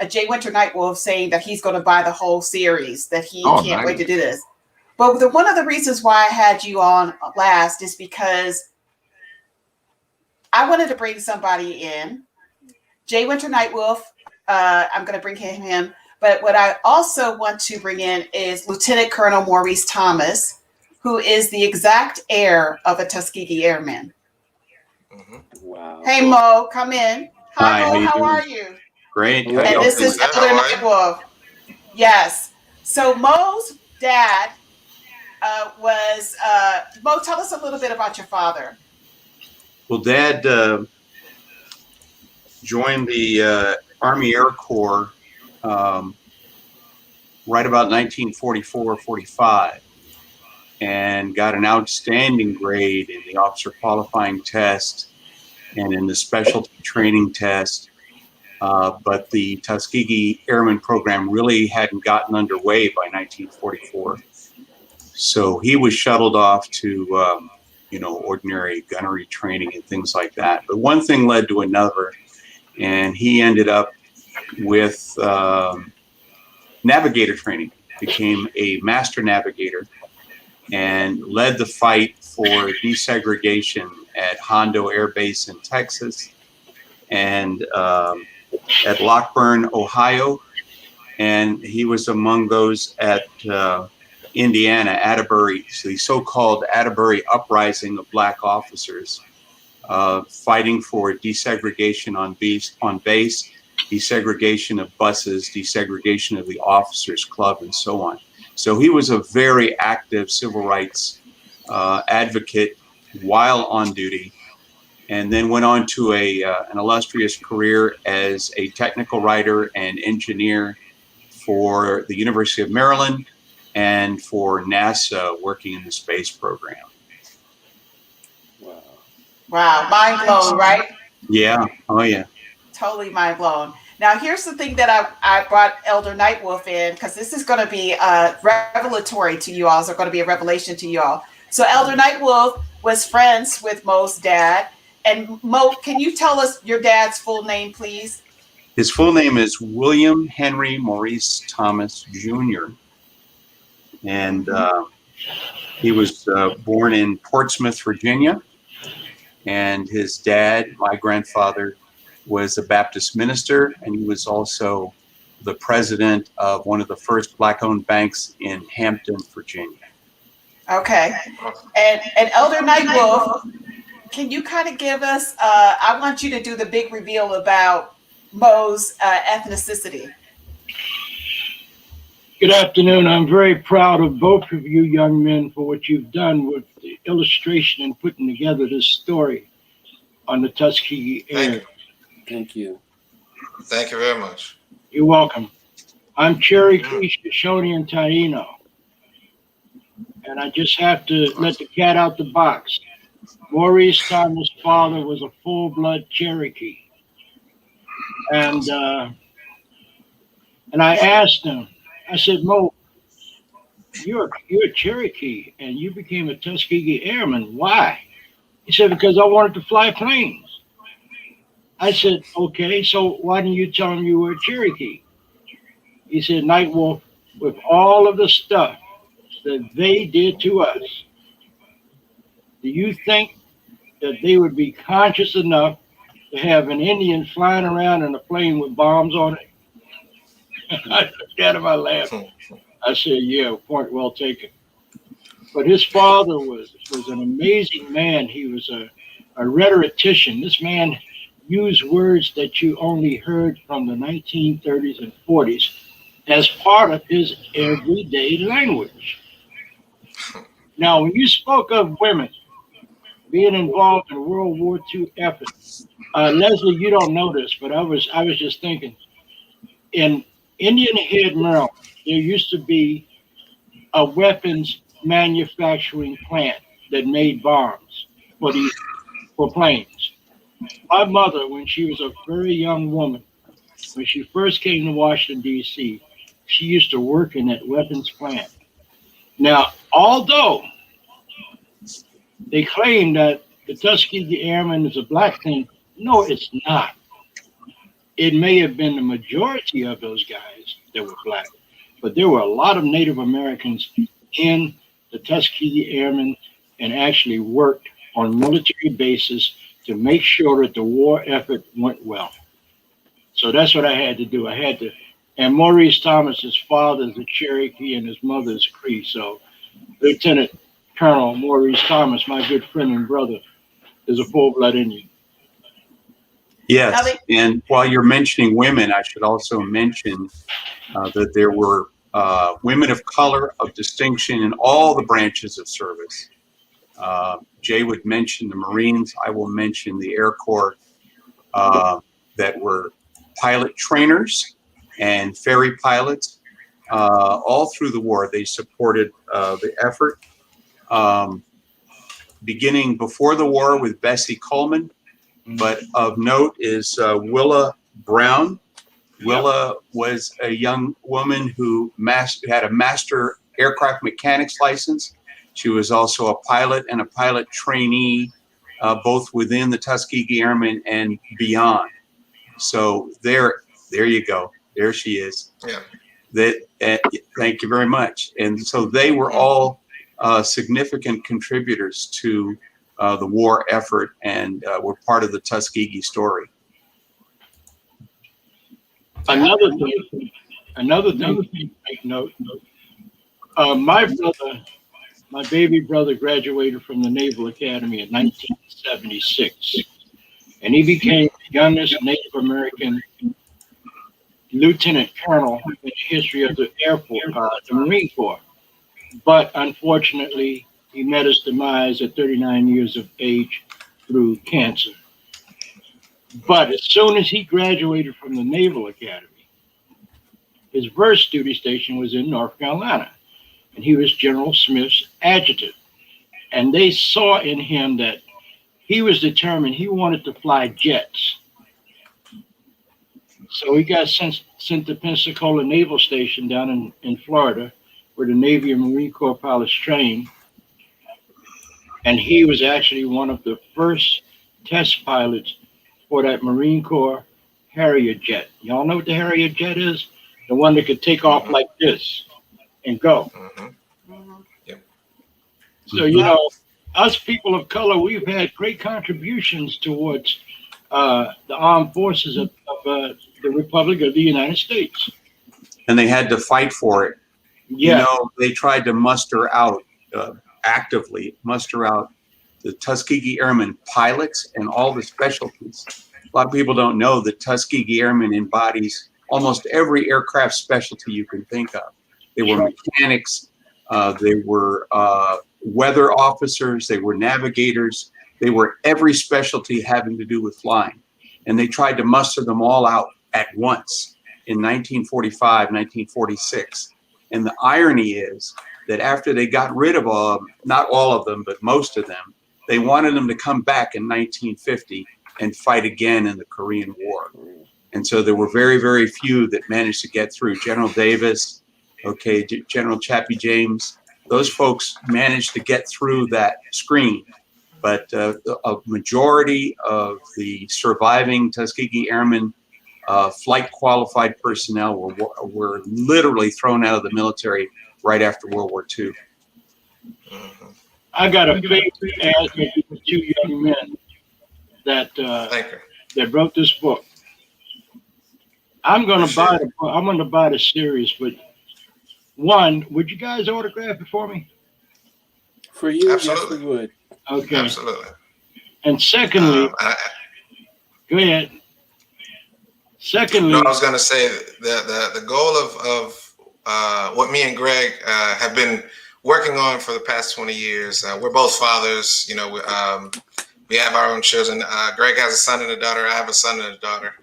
Jay Winter Nightwolf saying that he's going to buy the whole series, that he can't wait to do this. But one of the reasons why I had you on last is because I wanted to bring somebody in. Jay Winter Nightwolf, I'm going to bring him. But what I also want to bring in is Lieutenant Colonel Maurice Thomas, who is the exact heir of a Tuskegee Airman. Wow. Hey, Mo, come in. Hi, Mo, how are you? Great. And this is Elder Nightwolf. Yes. So Mo's dad was, Mo, tell us a little bit about your father. Well, Dad joined the Army Air Corps right about 1944-45 and got an outstanding grade in the officer qualifying test and in the specialty training test. But the Tuskegee Airmen program really hadn't gotten underway by 1944. So he was shuttled off to, ordinary gunnery training and things like that. But one thing led to another, and he ended up with navigator training, became a master navigator, and led the fight for desegregation at Hondo Air Base in Texas and at Lockburn, Ohio. And he was among those at Indiana, Atterbury, so the so-called Atterbury Uprising of Black officers, fighting for desegregation on base, desegregation of buses, desegregation of the officers' club, and so on. So he was a very active civil rights advocate while on duty, and then went on to an illustrious career as a technical writer and engineer for the University of Maryland and for NASA, working in the space program. Wow, mind blown, right? Yeah, oh yeah. Totally mind blown. Now, here's the thing that I brought Elder Nightwolf in, because this is going to be revelatory to you all. It's going to be a revelation to you all. So Elder Nightwolf was friends with Mo's dad. And Mo, can you tell us your dad's full name, please? His full name is William Henry Maurice Thomas, Jr. And he was born in Portsmouth, Virginia. And his dad, my grandfather, was a Baptist minister, and he was also the president of one of the first Black-owned banks in Hampton, Virginia. Okay. And Elder Nightwolf, can you kind of give us, I want you to do the big reveal about Mo's ethnicity. Good afternoon. I'm very proud of both of you young men for what you've done with the illustration and putting together this story on the Tuskegee Airmen. Thank you. Thank you very much. You're welcome. I'm Cherokee, Shoshone, and Taino. And I just have to let the cat out the box. Maurice Thomas' father was a full-blood Cherokee. And I asked him, I said, Mo, you're a Cherokee and you became a Tuskegee Airman. Why? He said, because I wanted to fly planes. I said, okay, so why didn't you tell him you were a Cherokee? He said, Nightwolf, with all of the stuff that they did to us, do you think that they would be conscious enough to have an Indian flying around in a plane with bombs on it? I looked at him, I laughed. I said, yeah, point well taken. But his father was an amazing man. He was a rhetorician. This man used words that you only heard from the 1930s and 40s as part of his everyday language. Now, when you spoke of women being involved in World War II efforts, Leslie, you don't know this, but I was just thinking, in Indian Head, Maryland, there used to be a weapons manufacturing plant that made bombs for planes. My mother, when she was a very young woman, when she first came to Washington, D.C., she used to work in that weapons plant. Now, although they claim that the Tuskegee Airmen is a black thing, no, it's not. It may have been the majority of those guys that were black, but there were a lot of Native Americans in the Tuskegee Airmen and actually worked on military bases to make sure that the war effort went well. So that's what I had to do. And Maurice Thomas, his father is a Cherokee and his mother is Cree. So Lieutenant Colonel Maurice Thomas, my good friend and brother, is a full-blood Indian. Yes, and while you're mentioning women, I should also mention that there were women of color of distinction in all the branches of service. Jay would mention the Marines. I will mention the Air Corps that were pilot trainers and ferry pilots. All through the war, they supported the effort. Beginning before the war with Bessie Coleman, but of note is Willa Brown. Willa was a young woman who had a master aircraft mechanics license. She was also a pilot and a pilot trainee, both within the Tuskegee Airmen and beyond. So there you go. There she is. Yeah. Thank you very much. And so they were all significant contributors to the war effort and were part of the Tuskegee story. Another thing to make note, my baby brother graduated from the Naval Academy in 1976, and he became the youngest Native American lieutenant colonel in the history of the Air Force, the Marine Corps. But unfortunately, he met his demise at 39 years of age through cancer. But as soon as he graduated from the Naval Academy, his first duty station was in North Carolina, and he was General Smith's adjutant. And they saw in him that he was determined he wanted to fly jets. So he got sent to Pensacola Naval Station down in Florida, where the Navy and Marine Corps pilots trained. And he was actually one of the first test pilots for that Marine Corps Harrier jet. Y'all know what the Harrier jet is? The one that could take off like this and go. So, you know, us people of color, we've had great contributions towards the armed forces of the Republic of the United States. And they had to fight for it. Yeah. You know, they tried to muster out, actively muster out the Tuskegee Airmen pilots and all the specialties. A lot of people don't know that Tuskegee Airmen embodies almost every aircraft specialty you can think of. They were mechanics, they were weather officers, they were navigators, they were every specialty having to do with flying. And they tried to muster them all out at once in 1945, 1946. And the irony is that after they got rid of not all of them, but most of them, they wanted them to come back in 1950 and fight again in the Korean War. And so there were very, very few that managed to get through. General Davis, okay, General Chappie James, those folks managed to get through that screen. But a majority of the surviving Tuskegee Airmen flight qualified personnel were literally thrown out of the military right after World War II. I got a favorite as with two young men that wrote this book. I'm going to buy the book. I'm going to buy the series, but one, would you guys autograph it for me? For you, Absolutely. yes, we would. Okay. Absolutely. And secondly, go ahead. Secondly, no, I was going to say the goal of what me and Greg have been working on for the past 20 years. We're both fathers. You know, we have our own children. Greg has a son and a daughter. I have a son and a daughter.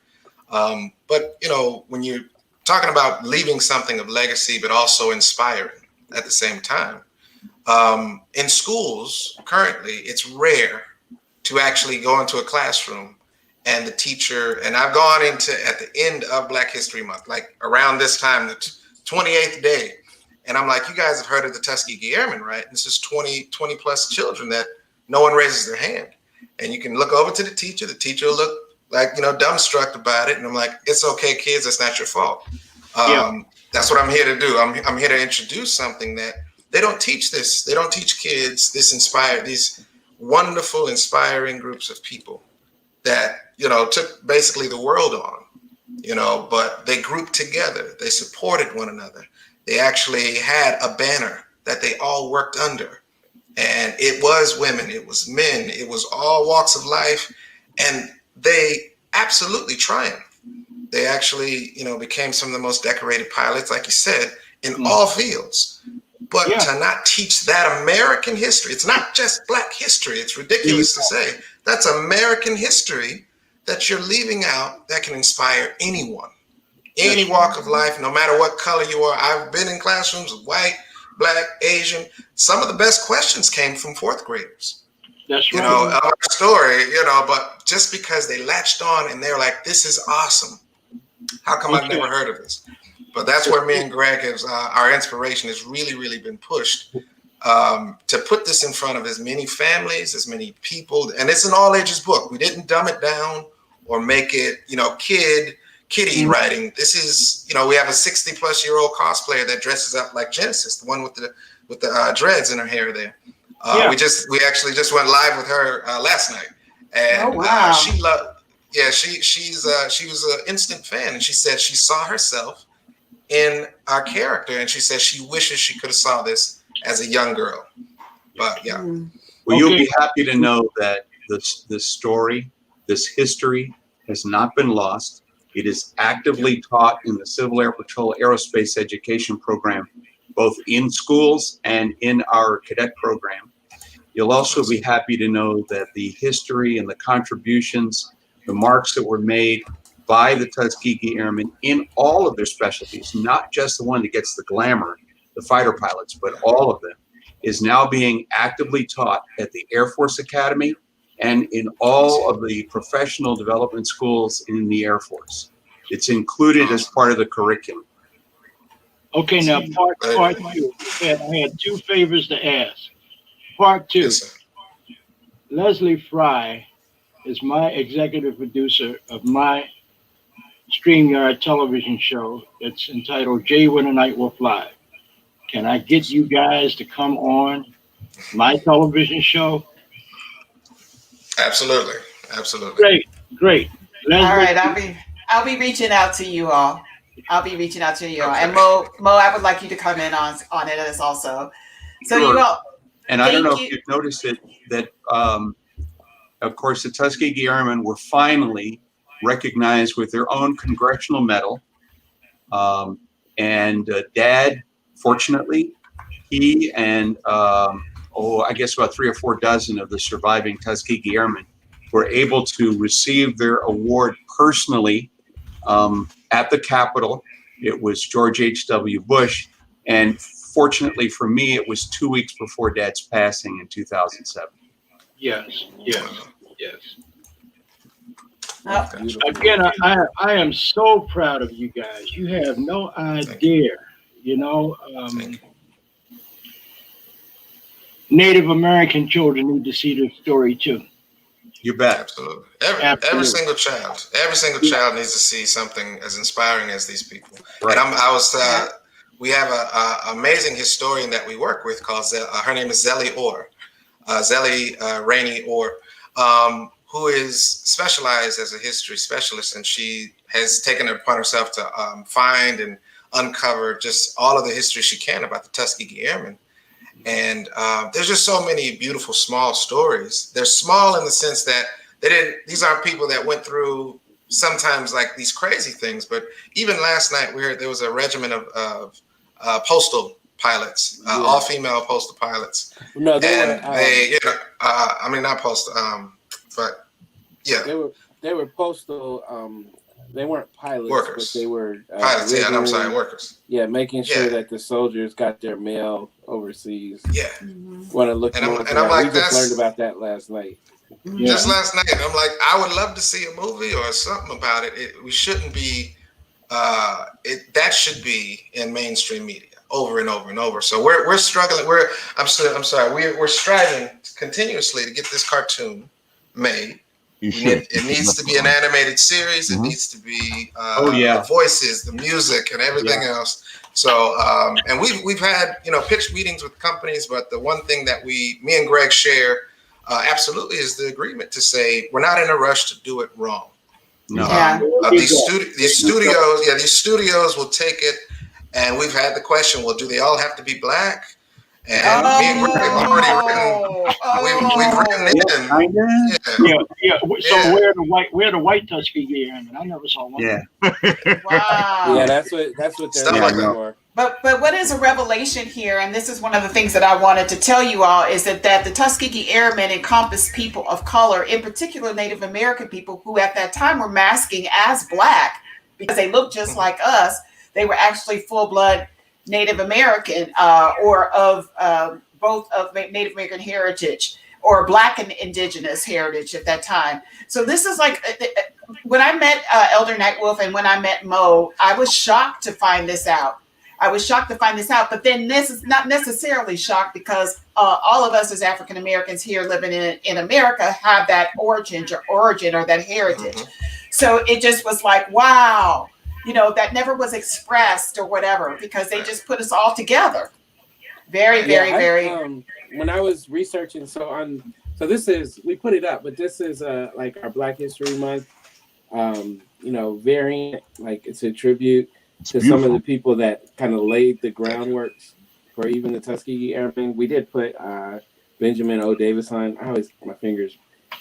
But, you know, when you're talking about leaving something of legacy, but also inspiring at the same time, in schools currently, it's rare to actually go into a classroom and the teacher, and I've gone into at the end of Black History Month, like around this time, the 28th day. And I'm like, you guys have heard of the Tuskegee Airmen, right? This is 20 plus children that no one raises their hand. And you can look over to the teacher will look like, you know, dumbstruck about it. And I'm like, it's okay, kids, that's not your fault. That's what I'm here to do. I'm here to introduce something that they don't teach this. They don't teach kids these wonderful, inspiring groups of people that, you know, took basically the world on, you know, but they grouped together. They supported one another. They actually had a banner that they all worked under. And it was women, it was men, it was all walks of life. And they absolutely triumphed. They actually, you know, became some of the most decorated pilots, like you said, in all fields. But to not teach that American history, it's not just Black history. It's ridiculous to say. That's American history that you're leaving out that can inspire anyone, any walk of life, no matter what color you are. I've been in classrooms with white, Black, Asian. Some of the best questions came from fourth graders. That's right. You know, our story, you know, but just because they latched on and they're like, this is awesome. How come I've never heard of this? But that's where me and Greg have, our inspiration has really, really been pushed to put this in front of as many families, as many people. And it's an all ages book. We didn't dumb it down or make it, you know, kiddie writing. This is, you know, we have a 60-plus-year-old cosplayer that dresses up like Genesis, the one with the dreads in her hair there. We actually just went live with her last night, and she loved. Yeah, she was an instant fan, and she said she saw herself in our character, and she said she wishes she could have saw this as a young girl. But yeah, well, you'll be happy to know that this story, this history, has not been lost. It is actively taught in the Civil Air Patrol Aerospace Education Program, both in schools and in our cadet program. You'll also be happy to know that the history and the contributions, the marks that were made by the Tuskegee Airmen in all of their specialties, not just the one that gets the glamour, the fighter pilots, but all of them, is now being actively taught at the Air Force Academy and in all of the professional development schools in the Air Force. It's included as part of the curriculum. Okay, now part two. I had two favors to ask. Part two. Yes, Leslie Fry is my executive producer of my StreamYard television show. It's entitled Jay When the Night Will Fly. Can I get you guys to come on my television show. Absolutely. Absolutely. Great, great. All right, I'll be reaching out to you all. I'll be reaching out to you all. And Mo, I would like you to come in on it as also. So Sure. you all. And I don't know if you've noticed it, that of course the Tuskegee Airmen were finally recognized with their own congressional medal. And Dad, fortunately, he and I guess about 3 or 4 dozen of the surviving Tuskegee Airmen were able to receive their award personally at the Capitol. It was George H.W. Bush, and fortunately for me, it was 2 weeks before Dad's passing in 2007. Yes. Oh. Again, I am so proud of you guys. You have no idea. Native American children need to see this story too. You bet. Absolutely. Every single child needs to see something as inspiring as these people. Right. And we have an amazing historian that we work with called her name is Zellie Orr, Rainey Orr, who is specialized as a history specialist, and she has taken it upon herself to find and uncover just all of the history she can about the Tuskegee Airmen. And there's just so many beautiful small stories. They're small in the sense that these aren't people that went through sometimes like these crazy things, but even last night we heard there was a regiment of postal pilots, all female postal pilots. No, not postal, but yeah. They were postal, they weren't pilots, workers. But they were pilots. Workers. Yeah, making sure that the soldiers got their mail overseas. Yeah. Want to look more. And I'm like, we just learned about that last night. Just last night, I'm like, I would love to see a movie or something about it. We shouldn't be. That should be in mainstream media over and over and over. So we're struggling. I'm sorry. We're striving continuously to get this cartoon made. It needs to be an animated series. It needs to be the voices, the music, and everything else. So and we've had pitch meetings with companies, but the one thing that me and Greg share absolutely is the agreement to say we're not in a rush to do it wrong. No. These studios will take it, and we've had the question: well, do they all have to be black? And me and Greg have already written. We've written it. So where the white Tuskegee Airmen? I never saw one. Yeah. Wow. Yeah, that's what they're looking for. But what is a revelation here, and this is one of the things that I wanted to tell you all, is that the Tuskegee Airmen encompass people of color, in particular Native American people who at that time were masking as black because they looked just like us. They were actually full-blood Native American or of both of Native American heritage or black and indigenous heritage at that time. So this is like when I met Elder Nightwolf and when I met Mo, I was shocked to find this out. But then this is not necessarily shocked because all of us as African Americans here living in America have that origin or that heritage. So it just was like, wow. That never was expressed or whatever because they just put us all together. Very. When I was researching, we put it up, but this is like our Black History Month, variant, like it's a tribute to some of the people that kind of laid the groundwork for even the Tuskegee Airmen. We did put Benjamin O. Davis on. I always my fingers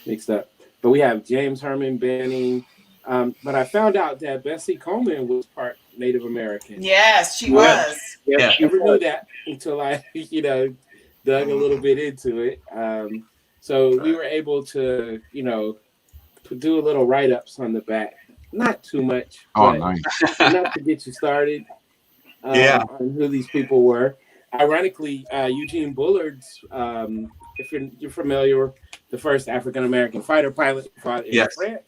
mixed up, but we have James Herman Banning. But I found out that Bessie Coleman was part Native American. Yes, she was. Yeah, I never knew that until I, dug a little bit into it. So we were able to, do a little write-ups on the back. Not too much, but nice. enough to get you started on who these people were. Ironically, Eugene Bullard's, if you're familiar, the first African-American fighter pilot fought in France.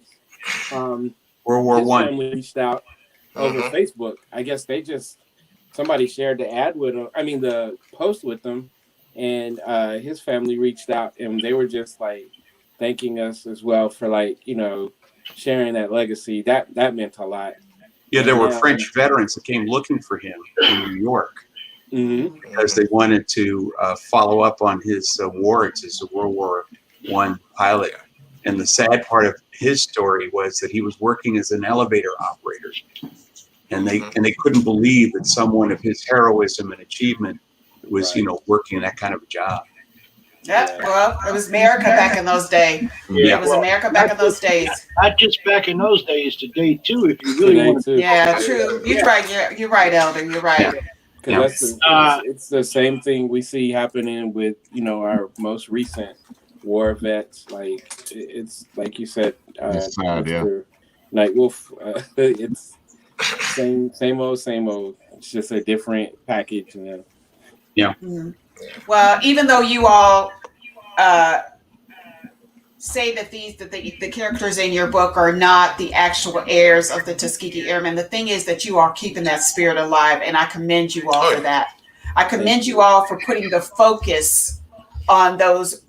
World War I. Family reached out over Facebook. I guess somebody shared the ad with him. I mean, the post with them, and his family reached out, and they were just like thanking us as well for sharing that legacy. That meant a lot. Yeah, there were French veterans that came looking for him in New York. because they wanted to follow up on his awards as a World War I pilot. And the sad part of his story was that he was working as an elevator operator, and they couldn't believe that someone of his heroism and achievement was working that kind of a job. Yeah, well, it was America back in those days. Yeah. It was America back in those days. Not just back in those days, today too. If you really want to. Yeah, true. You're right. You're right, Elder. You're right. Because it's the same thing we see happening with our most recent war vets. Like it's like you said, Mr. Nightwolf. It's same old. It's just a different package. Yeah. Mm-hmm. Well, even though you all say that the characters in your book are not the actual heirs of the Tuskegee Airmen, the thing is that you are keeping that spirit alive, and I commend you all for that. I commend you all for putting the focus on those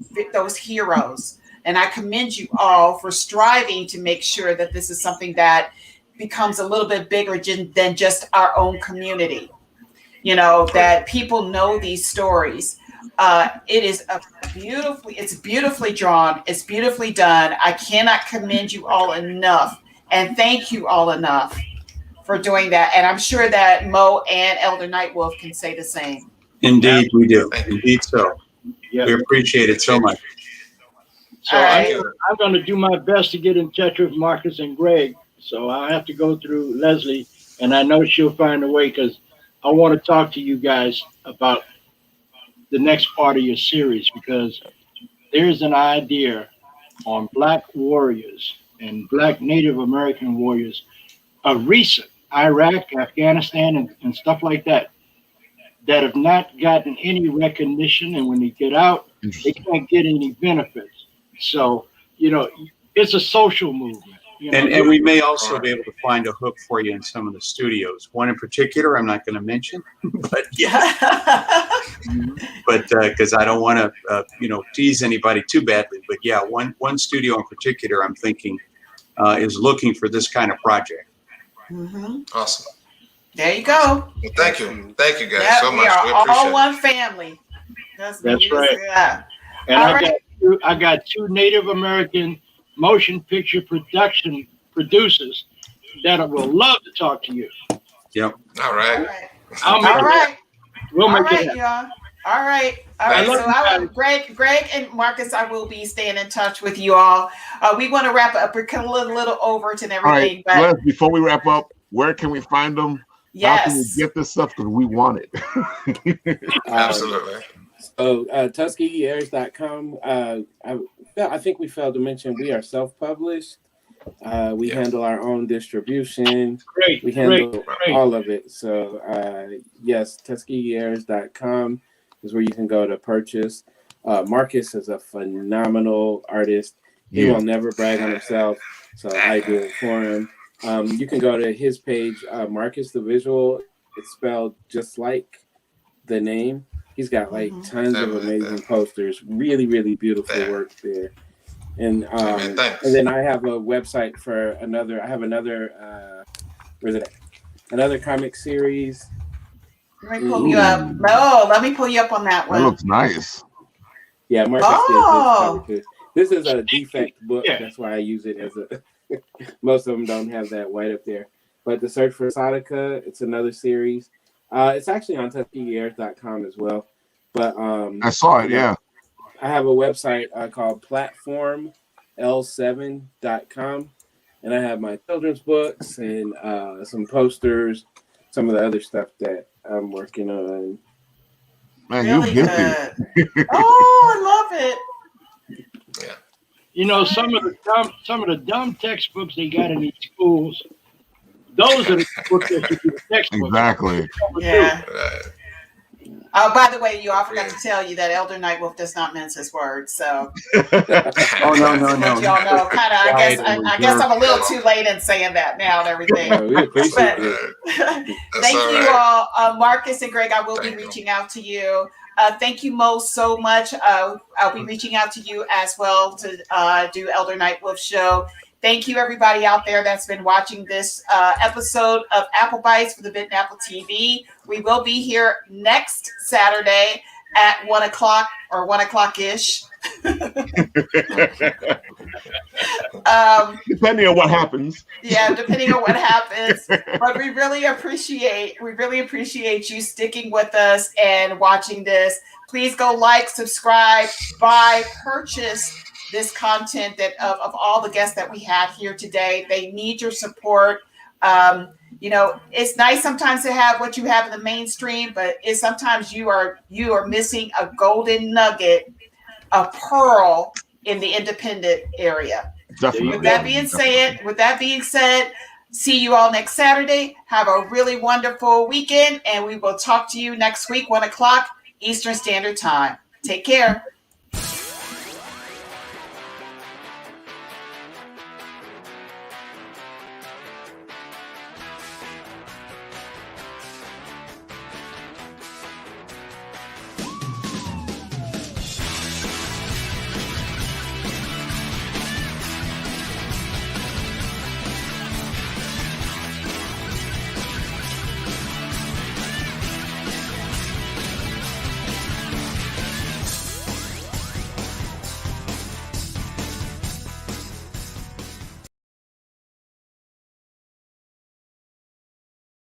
heroes, and I commend you all for striving to make sure that this is something that becomes a little bit bigger than just our own community. That people know these stories. It's beautifully drawn. It's beautifully done. I cannot commend you all enough and thank you all enough for doing that. And I'm sure that Mo and Elder Nightwolf can say the same. Indeed, we do. Indeed so. Yeah. We appreciate it so much. So I'm going to do my best to get in touch with Marcus and Greg. So I'll have to go through Leslie, and I know she'll find a way, because I want to talk to you guys about the next part of your series, because there's an idea on Black warriors and Black Native American warriors of recent Iraq, Afghanistan, and stuff like that have not gotten any recognition. And when they get out, they can't get any benefits. So, it's a social movement. And we may also be able to find a hook for you in some of the studios. One in particular, I'm not going to mention, but but because I don't want to, tease anybody too badly. But yeah, one studio in particular, I'm thinking, is looking for this kind of project. Mm-hmm. Awesome. There you go. Well, thank you guys so much. We are all one family. That's right. Yeah. And I got two Native American motion picture producers that will love to talk to you. Yep. All right. We'll make it happen. Y'all. All right. So Greg and Marcus, I will be staying in touch with you all. We want to wrap up. We're a little over and everything. All right, before we wrap up, where can we find them? Yes. How can we get this stuff? Because we want it. Absolutely. So TuskegeeHeirs.com. I think we failed to mention we are self-published. We handle our own distribution. We handle all of it. So yes, TuskegeeHeirs.com is where you can go to purchase. Marcus is a phenomenal artist. He will never brag on himself, so I do it for him. You can go to his page, Marcus the Visual. It's spelled just like the name. He's got like tons of amazing posters. Really, really beautiful work there. And then I have a website for another. I have another. Where's it at? Another comic series. Let me pull you up. No, let me pull you up on that one. That looks nice. Yeah, Marcus did this. This is a defect book. That's why I use it as a. Most of them don't have that white up there. But The Search for Sadaka, it's another series. It's actually on TuskegeeHeirs.com as well. But I saw it, yeah. I have a website called platforml7.com, and I have my children's books and some posters, some of the other stuff that I'm working on. Man, really you get it. Oh, I love it. Yeah. Some of the dumb textbooks they got in these schools, those are the books that should be the textbooks. Exactly. Yeah. Oh, by the way, I forgot to tell you that Elder Nightwolf does not mince his words. So, no. Y'all know, kind of. I guess I'm a little too late in saying that now and everything. We appreciate it. Thank you all, Marcus and Greg. I will be reaching out to you. Thank you, Mo, so much. I'll be reaching out to you as well to do Elder Nightwolf show. Thank you, everybody out there that's been watching this episode of Apple Bites for the Bitten Apple TV. We will be here next Saturday at 1 o'clock or 1 o'clock-ish. Depending on what happens. Yeah, depending on what happens. But we really appreciate you sticking with us and watching this. Please go like, subscribe, buy, purchase this content that of all the guests that we had here today. They need your support. You know, it's nice sometimes to have what you have in the mainstream, but it's sometimes you are missing a golden nugget, a pearl in the independent area. Definitely. With that being said, see you all next Saturday. Have a really wonderful weekend, and we will talk to you next week, 1 o'clock Eastern Standard Time. Take care.